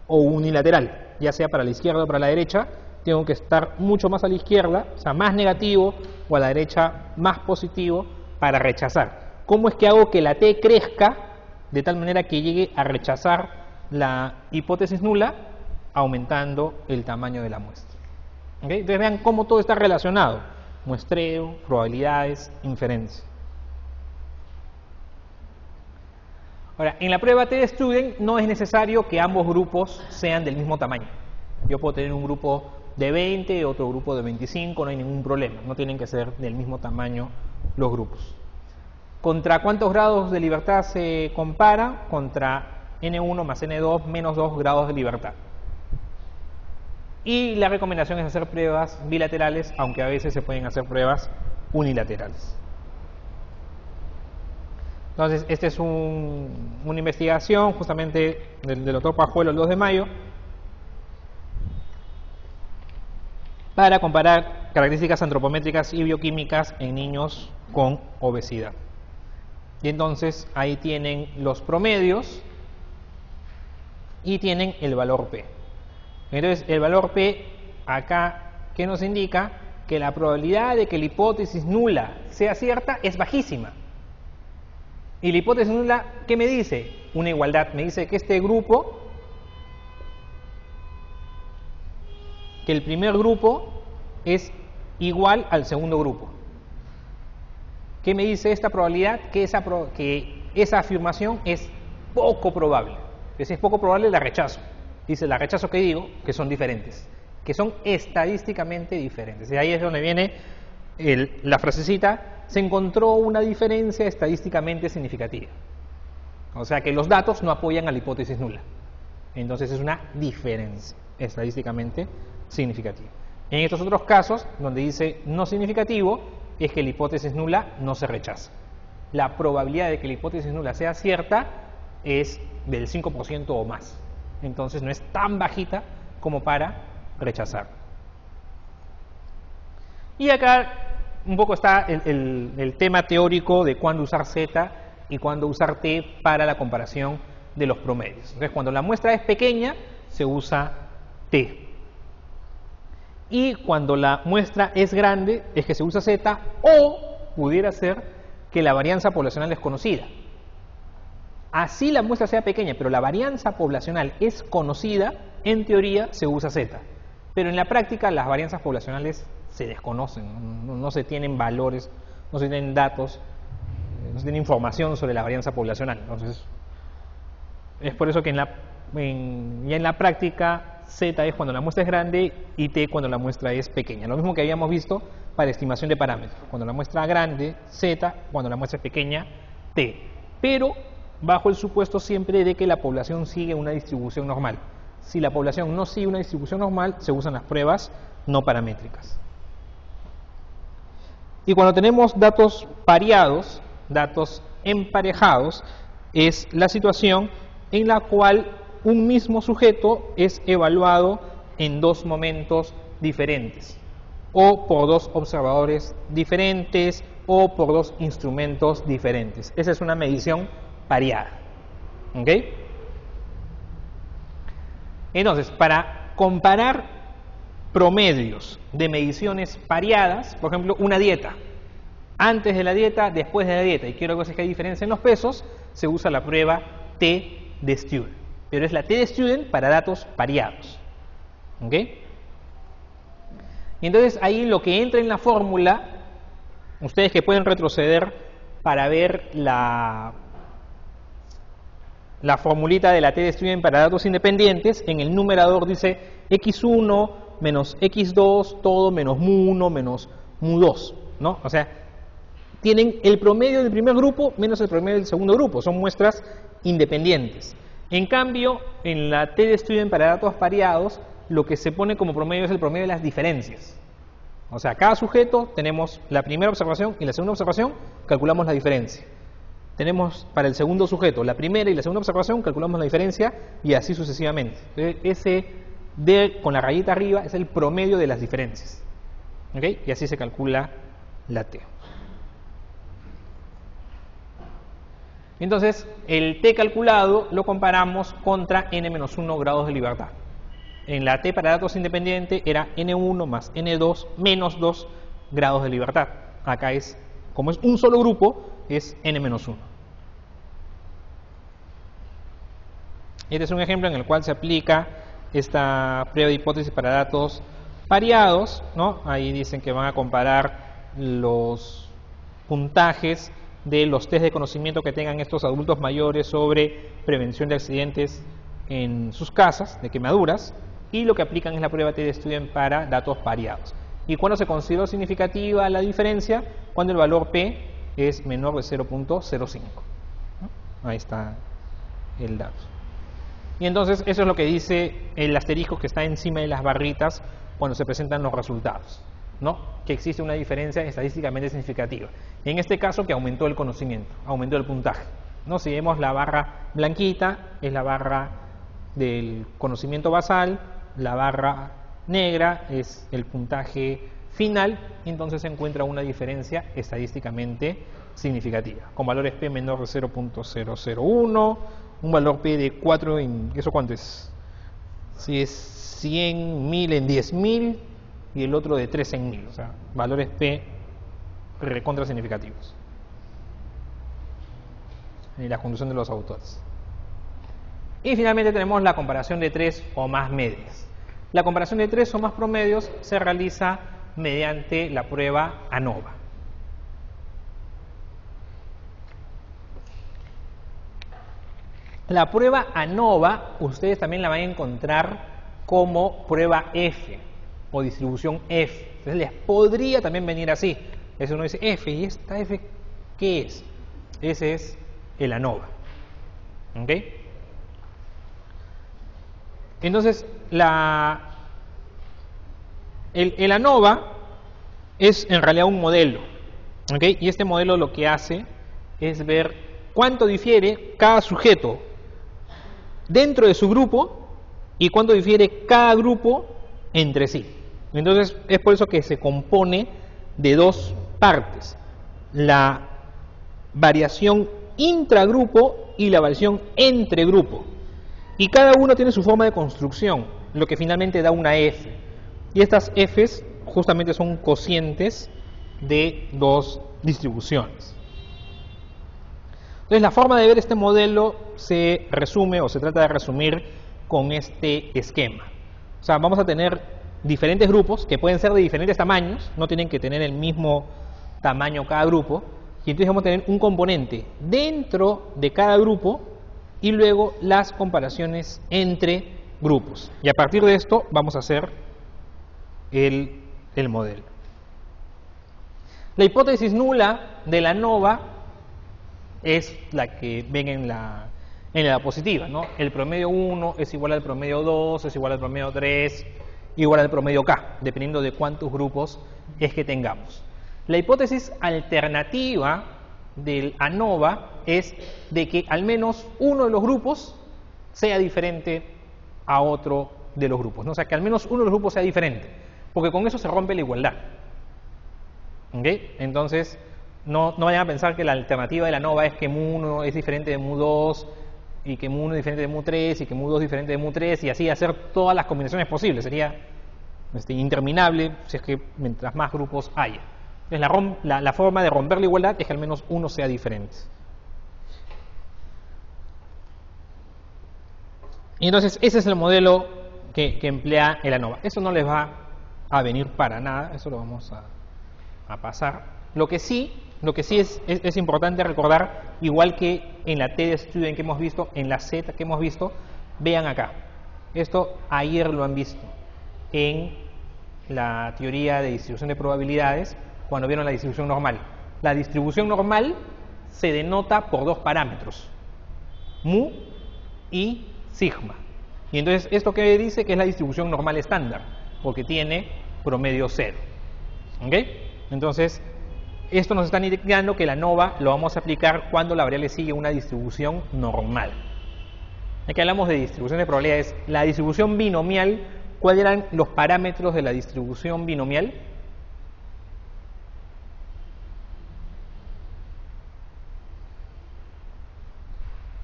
O unilateral, ya sea para la izquierda o para la derecha, tengo que estar mucho más a la izquierda, o sea, más negativo, o a la derecha más positivo para rechazar. ¿Cómo es que hago que la T crezca de tal manera que llegue a rechazar la hipótesis nula? Aumentando el tamaño de la muestra. ¿Okay? Entonces vean cómo todo está relacionado: muestreo, probabilidades, inferencia. Ahora, en la prueba T-de-Student no es necesario que ambos grupos sean del mismo tamaño. Yo puedo tener un grupo de 20, otro grupo de 25, no hay ningún problema. No tienen que ser del mismo tamaño los grupos. ¿Contra cuántos grados de libertad se compara? Contra N1 más N2 menos 2 grados de libertad. Y la recomendación es hacer pruebas bilaterales, aunque a veces se pueden hacer pruebas unilaterales. Entonces, esta es una investigación justamente del doctor Pajuelo el 2 de mayo para comparar características antropométricas y bioquímicas en niños con obesidad. Y entonces ahí tienen los promedios y tienen el valor P. Entonces el valor P acá, ¿qué nos indica? Que la probabilidad de que la hipótesis nula sea cierta es bajísima. Y la hipótesis nula, ¿qué me dice? Una igualdad. Me dice que este grupo, que el primer grupo es igual al segundo grupo. ¿Qué me dice esta probabilidad? Que esa afirmación es poco probable. Que si es poco probable, la rechazo. Dice, la rechazo, que digo, que son diferentes, que son estadísticamente diferentes. Y ahí es donde viene la frasecita, se encontró una diferencia estadísticamente significativa. O sea que los datos no apoyan a la hipótesis nula. Entonces es una diferencia estadísticamente significativa. En estos otros casos, donde dice no significativo, es que la hipótesis nula no se rechaza. La probabilidad de que la hipótesis nula sea cierta es del 5% o más. Entonces no es tan bajita como para rechazar. Y acá un poco está el tema teórico de cuándo usar Z y cuándo usar T para la comparación de los promedios. Entonces, cuando la muestra es pequeña, se usa T. Y cuando la muestra es grande, es que se usa Z, o pudiera ser que la varianza poblacional es conocida. Así la muestra sea pequeña, pero la varianza poblacional es conocida, en teoría se usa Z. Pero en la práctica las varianzas poblacionales se desconocen, no se tienen valores, no se tienen datos, no se tiene información sobre la varianza poblacional. Entonces, es por eso que ya en la práctica Z es cuando la muestra es grande y T cuando la muestra es pequeña. Lo mismo que habíamos visto para estimación de parámetros. Cuando la muestra es grande, Z, cuando la muestra es pequeña, T. Pero bajo el supuesto siempre de que la población sigue una distribución normal. Si la población no sigue una distribución normal, se usan las pruebas no paramétricas. Y cuando tenemos datos pareados, datos emparejados, es la situación en la cual un mismo sujeto es evaluado en dos momentos diferentes, o por dos observadores diferentes, o por dos instrumentos diferentes. Esa es una medición pareada. ¿Ok? Entonces, para comparar promedios de mediciones pareadas, por ejemplo, una dieta, antes de la dieta, después de la dieta, y quiero que hay diferencia en los pesos, se usa la prueba T de Student. Pero es la T de Student para datos pareados. ¿Ok? Y entonces ahí lo que entra en la fórmula, ustedes que pueden retroceder para ver la formulita de la T de Student para datos independientes, en el numerador dice x1 menos x2, todo menos mu1 menos mu2, ¿no? O sea, tienen el promedio del primer grupo menos el promedio del segundo grupo, son muestras independientes. En cambio, en la T de Student para datos pareados, lo que se pone como promedio es el promedio de las diferencias. O sea, cada sujeto tenemos la primera observación y la segunda observación, calculamos la diferencia. Tenemos para el segundo sujeto la primera y la segunda observación, calculamos la diferencia y así sucesivamente. Ese D con la rayita arriba es el promedio de las diferencias. ¿Ok? Y así se calcula la T. Entonces, el T calculado lo comparamos contra n-1 grados de libertad. En la T para datos independientes era n1 más n2 menos 2 grados de libertad. Acá es, como es un solo grupo, es n-1. Este es un ejemplo en el cual se aplica esta prueba de hipótesis para datos pareados, ¿no? Ahí dicen que van a comparar los puntajes de los test de conocimiento que tengan estos adultos mayores sobre prevención de accidentes en sus casas, de quemaduras, y lo que aplican es la prueba T de Student para datos pareados. ¿Y cuándo se consideró significativa la diferencia? Cuando el valor P es menor de 0.05. ¿no? Ahí está el dato. Y entonces eso es lo que dice el asterisco que está encima de las barritas cuando se presentan los resultados, ¿no? Que existe una diferencia estadísticamente significativa. En este caso que aumentó el conocimiento, aumentó el puntaje, ¿no? Si vemos la barra blanquita es la barra del conocimiento basal, la barra negra es el puntaje final, y entonces se encuentra una diferencia estadísticamente significativa, con valores P menor de 0.001, un valor P de 4 en, ¿eso cuánto es? Si es 100.000 en 10.000 y el otro de 3 en 1000, o sea, valores P recontra significativos. Y la conducción de los autores. Y finalmente tenemos la comparación de 3 o más medias. La comparación de 3 o más promedios se realiza mediante la prueba ANOVA. La prueba ANOVA ustedes también la van a encontrar como prueba F o distribución F. Entonces les podría también venir así. Eso uno dice F, ¿y esta F qué es? Ese es el ANOVA. ¿Ok? Entonces, el ANOVA es en realidad un modelo. ¿Ok? Y este modelo lo que hace es ver cuánto difiere cada sujeto dentro de su grupo y cuánto difiere cada grupo entre sí. Entonces es por eso que se compone de dos partes: la variación intragrupo y la variación entre grupo, y cada uno tiene su forma de construcción, lo que finalmente da una F, y estas Fs justamente son cocientes de dos distribuciones. Entonces la forma de ver este modelo se resume o se trata de resumir con este esquema. O sea, vamos a tener diferentes grupos que pueden ser de diferentes tamaños, no tienen que tener el mismo tamaño cada grupo, y entonces vamos a tener un componente dentro de cada grupo y luego las comparaciones entre grupos. Y a partir de esto vamos a hacer el modelo. La hipótesis nula de la ANOVA es la que ven en la diapositiva, ¿no? El promedio 1 es igual al promedio 2, es igual al promedio 3, igual al promedio K, dependiendo de cuántos grupos es que tengamos. La hipótesis alternativa del ANOVA es de que al menos uno de los grupos sea diferente a otro de los grupos, ¿no? O sea, que al menos uno de los grupos sea diferente, porque con eso se rompe la igualdad. ¿Ok? Entonces, no vayan a pensar que la alternativa de la ANOVA es que mu1 es diferente de mu2, y que mu1 es diferente de mu3, y que mu2 es diferente de mu3, y así hacer todas las combinaciones posibles. Sería interminable si es que mientras más grupos haya. Entonces, la forma de romper la igualdad es que al menos uno sea diferente. Y entonces ese es el modelo que emplea el ANOVA. Eso no les va a venir para nada, eso lo vamos a pasar. Lo que sí es importante recordar, igual que en la TED Student que hemos visto, en la Z que hemos visto, vean acá. Esto ayer lo han visto en la teoría de distribución de probabilidades, cuando vieron la distribución normal. La distribución normal se denota por dos parámetros, mu y sigma. Y entonces esto que dice que es la distribución normal estándar, porque tiene promedio 0. ¿Ok? Entonces, esto nos está indicando que la ANOVA lo vamos a aplicar cuando la variable sigue una distribución normal. Aquí hablamos de distribución de probabilidades. La distribución binomial, ¿cuáles eran los parámetros de la distribución binomial?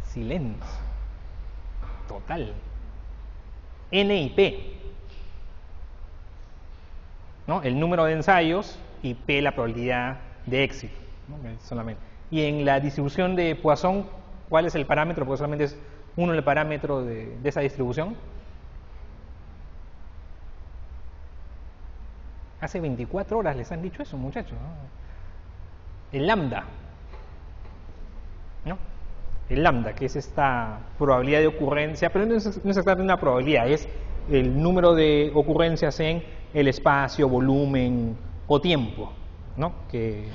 Silencio. Total. N y P. ¿No? El número de ensayos y P la probabilidad de éxito, ¿no? Solamente. Y en la distribución de Poisson, ¿cuál es el parámetro? Porque solamente es uno el parámetro de esa distribución. Hace 24 horas les han dicho eso, muchachos, ¿no? El lambda, ¿no? El lambda, que es esta probabilidad de ocurrencia, pero no es exactamente una probabilidad, es el número de ocurrencias en el espacio, volumen o tiempo, ¿no? Que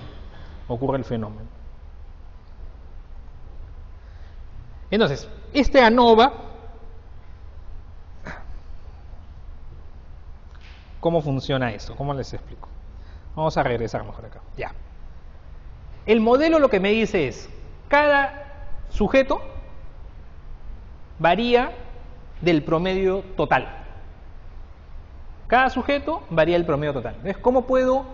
ocurre el fenómeno. Entonces, este ANOVA, ¿cómo funciona esto? ¿Cómo les explico? Vamos a regresar mejor acá. Ya. El modelo lo que me dice es, cada sujeto varía del promedio total. Cada sujeto varía el promedio total. Entonces, ¿cómo puedo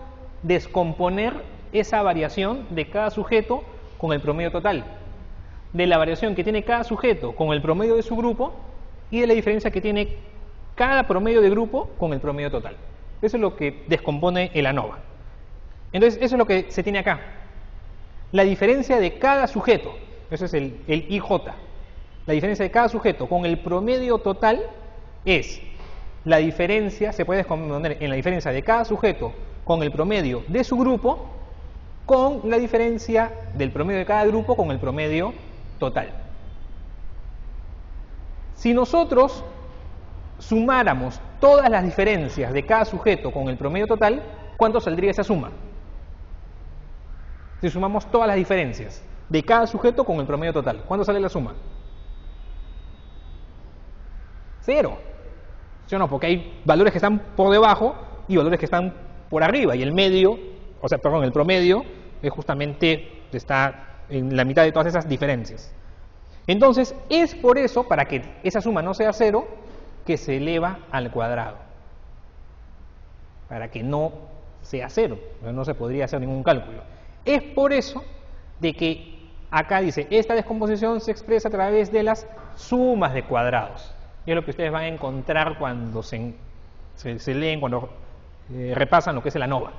descomponer esa variación de cada sujeto con el promedio total? De la variación que tiene cada sujeto con el promedio de su grupo y de la diferencia que tiene cada promedio de grupo con el promedio total. Eso es lo que descompone el ANOVA. Entonces, eso es lo que se tiene acá. La diferencia de cada sujeto, eso es el IJ. La diferencia de cada sujeto con el promedio total es la diferencia, se puede descomponer en la diferencia de cada sujeto con el promedio de su grupo, con la diferencia del promedio de cada grupo con el promedio total. Si nosotros sumáramos todas las diferencias de cada sujeto con el promedio total, ¿cuánto saldría esa suma? Si sumamos todas las diferencias de cada sujeto con el promedio total, ¿cuánto sale la suma? 0. ¿Sí o no? Porque hay valores que están por debajo y valores que están por arriba, y el medio, el promedio es justamente, está en la mitad de todas esas diferencias. Entonces, es por eso, para que esa suma no sea 0, que se eleva al cuadrado. Para que no sea 0, no se podría hacer ningún cálculo. Es por eso de que acá dice, esta descomposición se expresa a través de las sumas de cuadrados. Y es lo que ustedes van a encontrar cuando se leen, cuando repasan lo que es el ANOVA.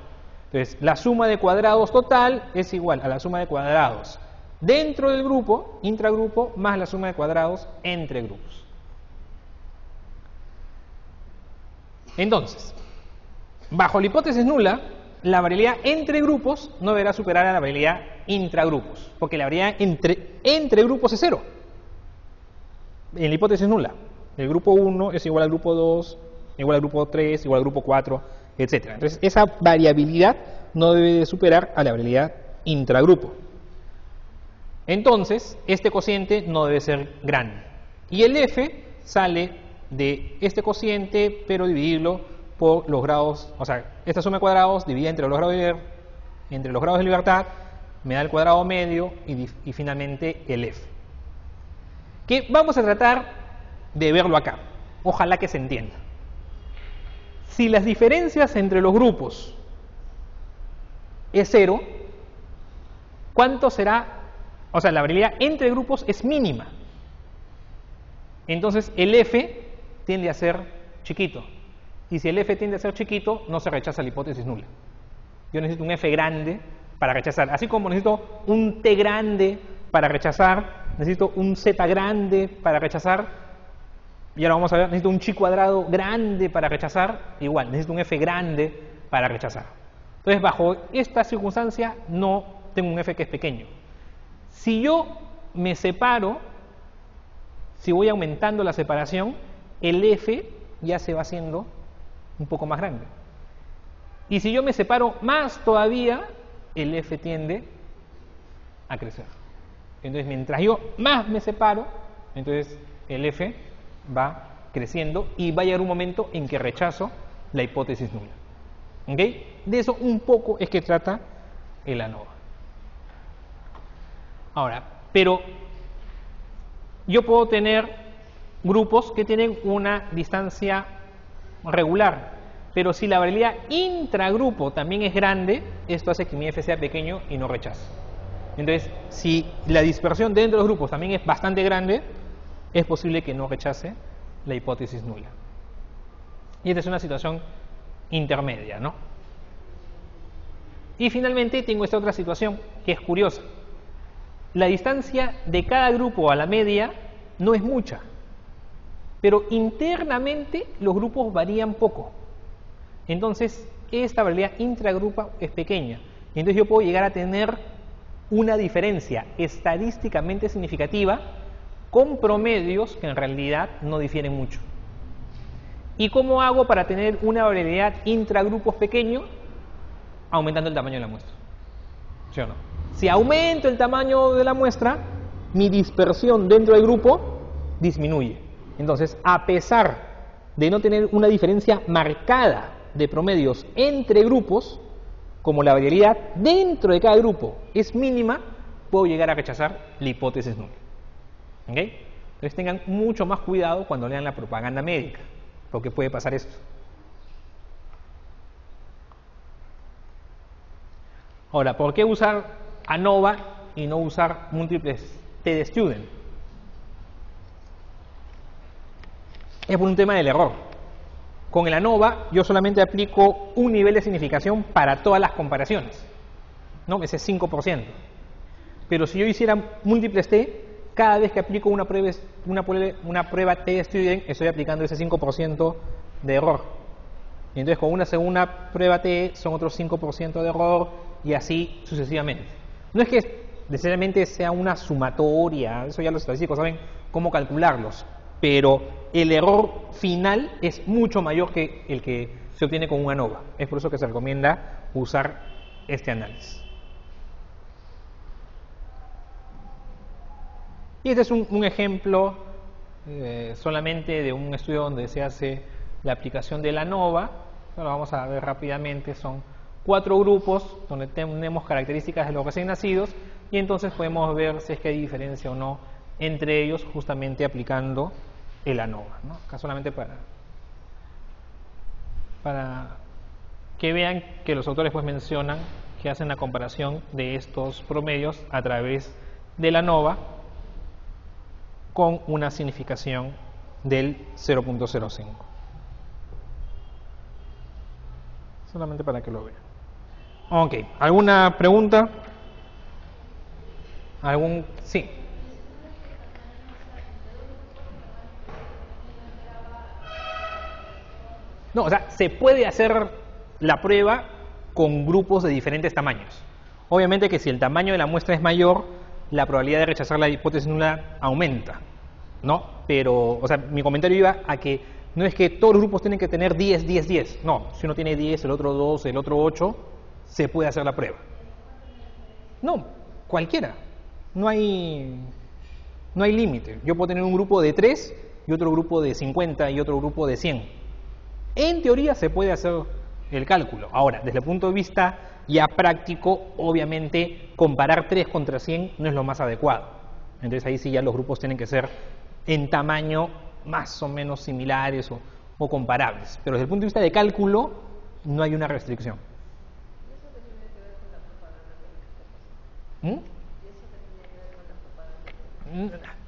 Entonces, la suma de cuadrados total es igual a la suma de cuadrados dentro del grupo, intragrupo, más la suma de cuadrados entre grupos. Entonces, bajo la hipótesis nula, la variabilidad entre grupos no deberá superar a la variabilidad intragrupos, porque la variabilidad entre grupos es 0. En la hipótesis nula, el grupo 1 es igual al grupo 2, igual al grupo 3, igual al grupo 4, etc. Entonces, esa variabilidad no debe de superar a la variabilidad intragrupo. Entonces, este cociente no debe ser grande. Y el F sale de este cociente, pero dividirlo por los grados, esta suma de cuadrados dividida entre los grados de libertad, me da el cuadrado medio y finalmente el F. Que vamos a tratar de verlo acá. Ojalá que se entienda. Si las diferencias entre los grupos es 0, ¿cuánto será? La variabilidad entre grupos es mínima. Entonces el F tiende a ser chiquito. Y si el F tiende a ser chiquito, no se rechaza la hipótesis nula. Yo necesito un F grande para rechazar. Así como necesito un T grande para rechazar, necesito un Z grande para rechazar. Y ahora vamos a ver, necesito un chi cuadrado grande para rechazar. Igual, necesito un F grande para rechazar. Entonces, bajo esta circunstancia, no tengo un F que es pequeño. Si yo me separo, si voy aumentando la separación, el F ya se va haciendo un poco más grande. Y si yo me separo más todavía, el F tiende a crecer. Entonces, mientras yo más me separo, entonces el F va creciendo y va a llegar un momento en que rechazo la hipótesis nula. ¿Ok? De eso un poco es que trata el ANOVA. Ahora, pero yo puedo tener grupos que tienen una distancia regular, pero si la variabilidad intragrupo también es grande, esto hace que mi F sea pequeño y no rechace. Entonces, si la dispersión dentro de los grupos también es bastante grande, es posible que no rechace la hipótesis nula. Y esta es una situación intermedia, ¿no? Y finalmente tengo esta otra situación que es curiosa. La distancia de cada grupo a la media no es mucha, pero internamente los grupos varían poco. Entonces, esta variabilidad intragrupo es pequeña. Entonces yo puedo llegar a tener una diferencia estadísticamente significativa con promedios que en realidad no difieren mucho. ¿Y cómo hago para tener una variabilidad intragrupos pequeño? Aumentando el tamaño de la muestra. ¿Sí o no? Si aumento el tamaño de la muestra, mi dispersión dentro del grupo disminuye. Entonces, a pesar de no tener una diferencia marcada de promedios entre grupos, como la variabilidad dentro de cada grupo es mínima, puedo llegar a rechazar la hipótesis nula. ¿Ok? Entonces tengan mucho más cuidado cuando lean la propaganda médica, porque puede pasar esto. Ahora, ¿por qué usar ANOVA y no usar múltiples T-de-Student? Es por un tema del error. Con el ANOVA yo solamente aplico un nivel de significación para todas las comparaciones, ¿no? Ese es 5%. Pero si yo hiciera múltiples T, cada vez que aplico una prueba T de student, estoy aplicando ese 5% de error. Y entonces con una segunda prueba T son otros 5% de error y así sucesivamente. No es que necesariamente sea una sumatoria, eso ya los estadísticos saben cómo calcularlos, pero el error final es mucho mayor que el que se obtiene con un ANOVA. Es por eso que se recomienda usar este análisis. Y este es un ejemplo solamente de un estudio donde se hace la aplicación de la ANOVA. Lo vamos a ver rápidamente. Son 4 grupos donde tenemos características de los recién nacidos y entonces podemos ver si es que hay diferencia o no entre ellos justamente aplicando el ANOVA, ¿no? Acá solamente para que vean que los autores pues mencionan que hacen la comparación de estos promedios a través de la ANOVA con una significación del 0.05. Solamente para que lo vean. Ok, ¿alguna pregunta? Sí. No, o sea, se puede hacer la prueba con grupos de diferentes tamaños. Obviamente que si el tamaño de la muestra es mayor, la probabilidad de rechazar la hipótesis nula aumenta, ¿no? Pero, o sea, mi comentario iba a que no es que todos los grupos tienen que tener 10, 10, 10. No, si uno tiene 10, el otro 2, el otro 8, se puede hacer la prueba. No, cualquiera. No hay límite. Yo puedo tener un grupo de 3 y otro grupo de 50 y otro grupo de 100. En teoría se puede hacer el cálculo. Ahora, desde el punto de vista ya práctico, obviamente comparar 3 contra 100 no es lo más adecuado. Entonces ahí sí ya los grupos tienen que ser en tamaño más o menos similares o comparables. Pero desde el punto de vista de cálculo no hay una restricción.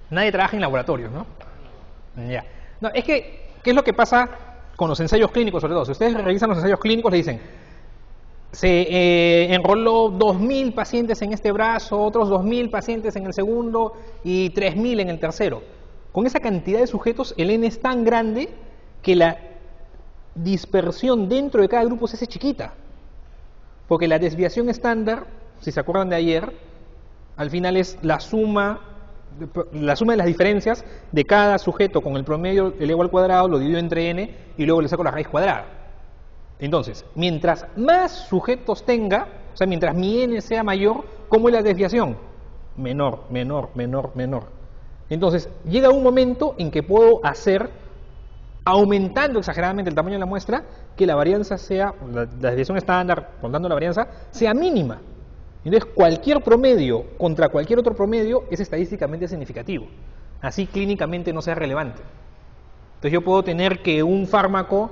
Nadie trabaja en laboratorios, ¿no? Ya. No, es que, ¿qué es lo que pasa con los ensayos clínicos sobre todo? Si ustedes revisan los ensayos clínicos, le dicen, se enroló 2.000 pacientes en este brazo, otros 2.000 pacientes en el segundo y 3.000 en el tercero. Con esa cantidad de sujetos, el N es tan grande que la dispersión dentro de cada grupo se hace chiquita. Porque la desviación estándar, si se acuerdan de ayer, al final es la suma de las diferencias de cada sujeto con el promedio elevado al cuadrado, lo divido entre n y luego le saco la raíz cuadrada. Entonces, mientras más sujetos tenga, o sea, mientras mi n sea mayor, ¿cómo es la desviación? Menor, menor, menor, menor. Entonces, llega un momento en que puedo hacer, aumentando exageradamente el tamaño de la muestra, que la varianza sea, la desviación estándar, contando la varianza, sea mínima. Entonces, cualquier promedio contra cualquier otro promedio es estadísticamente significativo. Así clínicamente no sea relevante. Entonces, yo puedo tener que un fármaco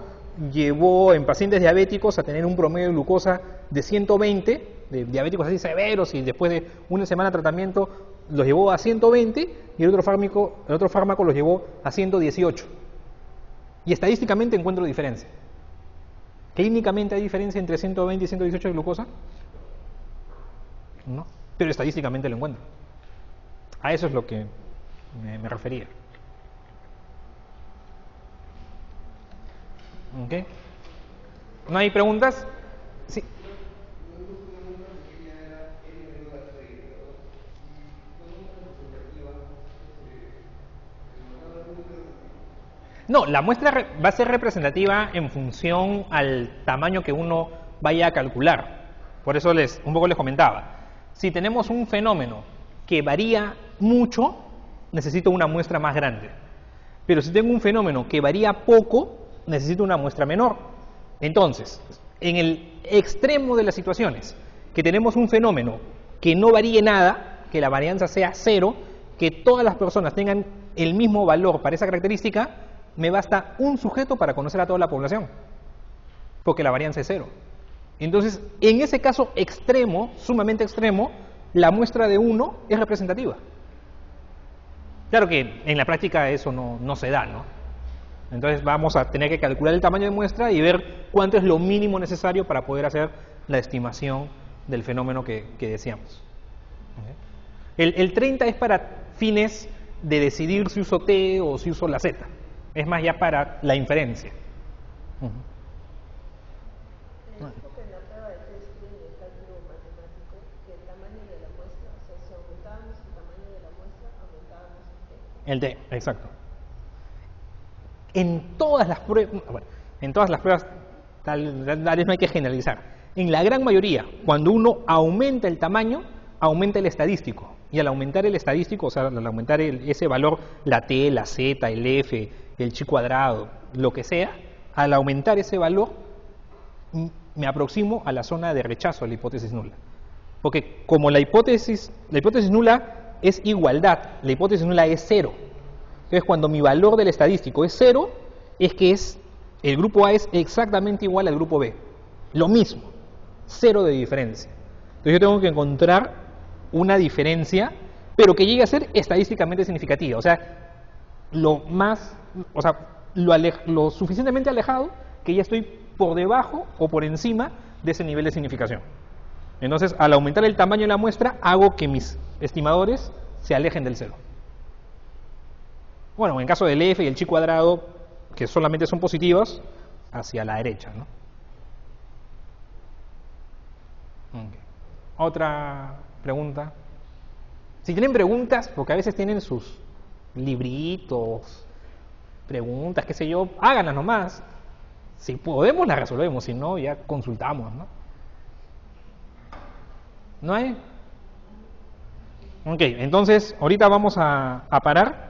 llevó en pacientes diabéticos a tener un promedio de glucosa de 120, de diabéticos así severos, y después de una semana de tratamiento los llevó a 120, y el otro fármaco los llevó a 118. Y estadísticamente encuentro diferencia. ¿Clínicamente hay diferencia entre 120 y 118 de glucosa? No, pero estadísticamente lo encuentro. A eso es lo que me refería. ¿Ok? ¿No hay preguntas? Sí. No, la muestra va a ser representativa en función al tamaño que uno vaya a calcular. Por eso un poco les comentaba. Si tenemos un fenómeno que varía mucho, necesito una muestra más grande. Pero si tengo un fenómeno que varía poco, necesito una muestra menor. Entonces, en el extremo de las situaciones, que tenemos un fenómeno que no varíe nada, que la varianza sea 0, que todas las personas tengan el mismo valor para esa característica, me basta un sujeto para conocer a toda la población, porque la varianza es 0. Entonces, en ese caso extremo, sumamente extremo, la muestra de 1 es representativa. Claro que en la práctica eso no se da, ¿no? Entonces vamos a tener que calcular el tamaño de muestra y ver cuánto es lo mínimo necesario para poder hacer la estimación del fenómeno que deseamos. El 30 es para fines de decidir si uso T o si uso la Z. Es más ya para la inferencia. Porque en la prueba de test en el cálculo matemático, que el tamaño de la muestra, o sea, si aumentábamos el tamaño de la muestra, aumentábamos el T. El T, exacto. En todas las pruebas, bueno, en todas las pruebas, tal vez no hay que generalizar. En la gran mayoría, cuando uno aumenta el tamaño, aumenta el estadístico. Y al aumentar el estadístico, o sea, al aumentar ese valor, la T, la Z, el F, el chi cuadrado, lo que sea, al aumentar ese valor, me aproximo a la zona de rechazo de la hipótesis nula. Porque como la hipótesis nula es igualdad, la hipótesis nula es cero. Entonces, cuando mi valor del estadístico es cero, es que el grupo A es exactamente igual al grupo B. Lo mismo, cero de diferencia. Entonces, yo tengo que encontrar una diferencia, pero que llegue a ser estadísticamente significativa. O sea, lo suficientemente alejado que ya estoy por debajo o por encima de ese nivel de significación. Entonces, al aumentar el tamaño de la muestra, hago que mis estimadores se alejen del cero. Bueno, en caso del F y el chi cuadrado, que solamente son positivos, hacia la derecha, ¿no? Okay. Otra pregunta. Si tienen preguntas, porque a veces tienen sus libritos, preguntas, qué sé yo, háganlas nomás. Si podemos, las resolvemos, si no, ya consultamos, ¿no? ¿No hay? Ok, entonces ahorita vamos a parar.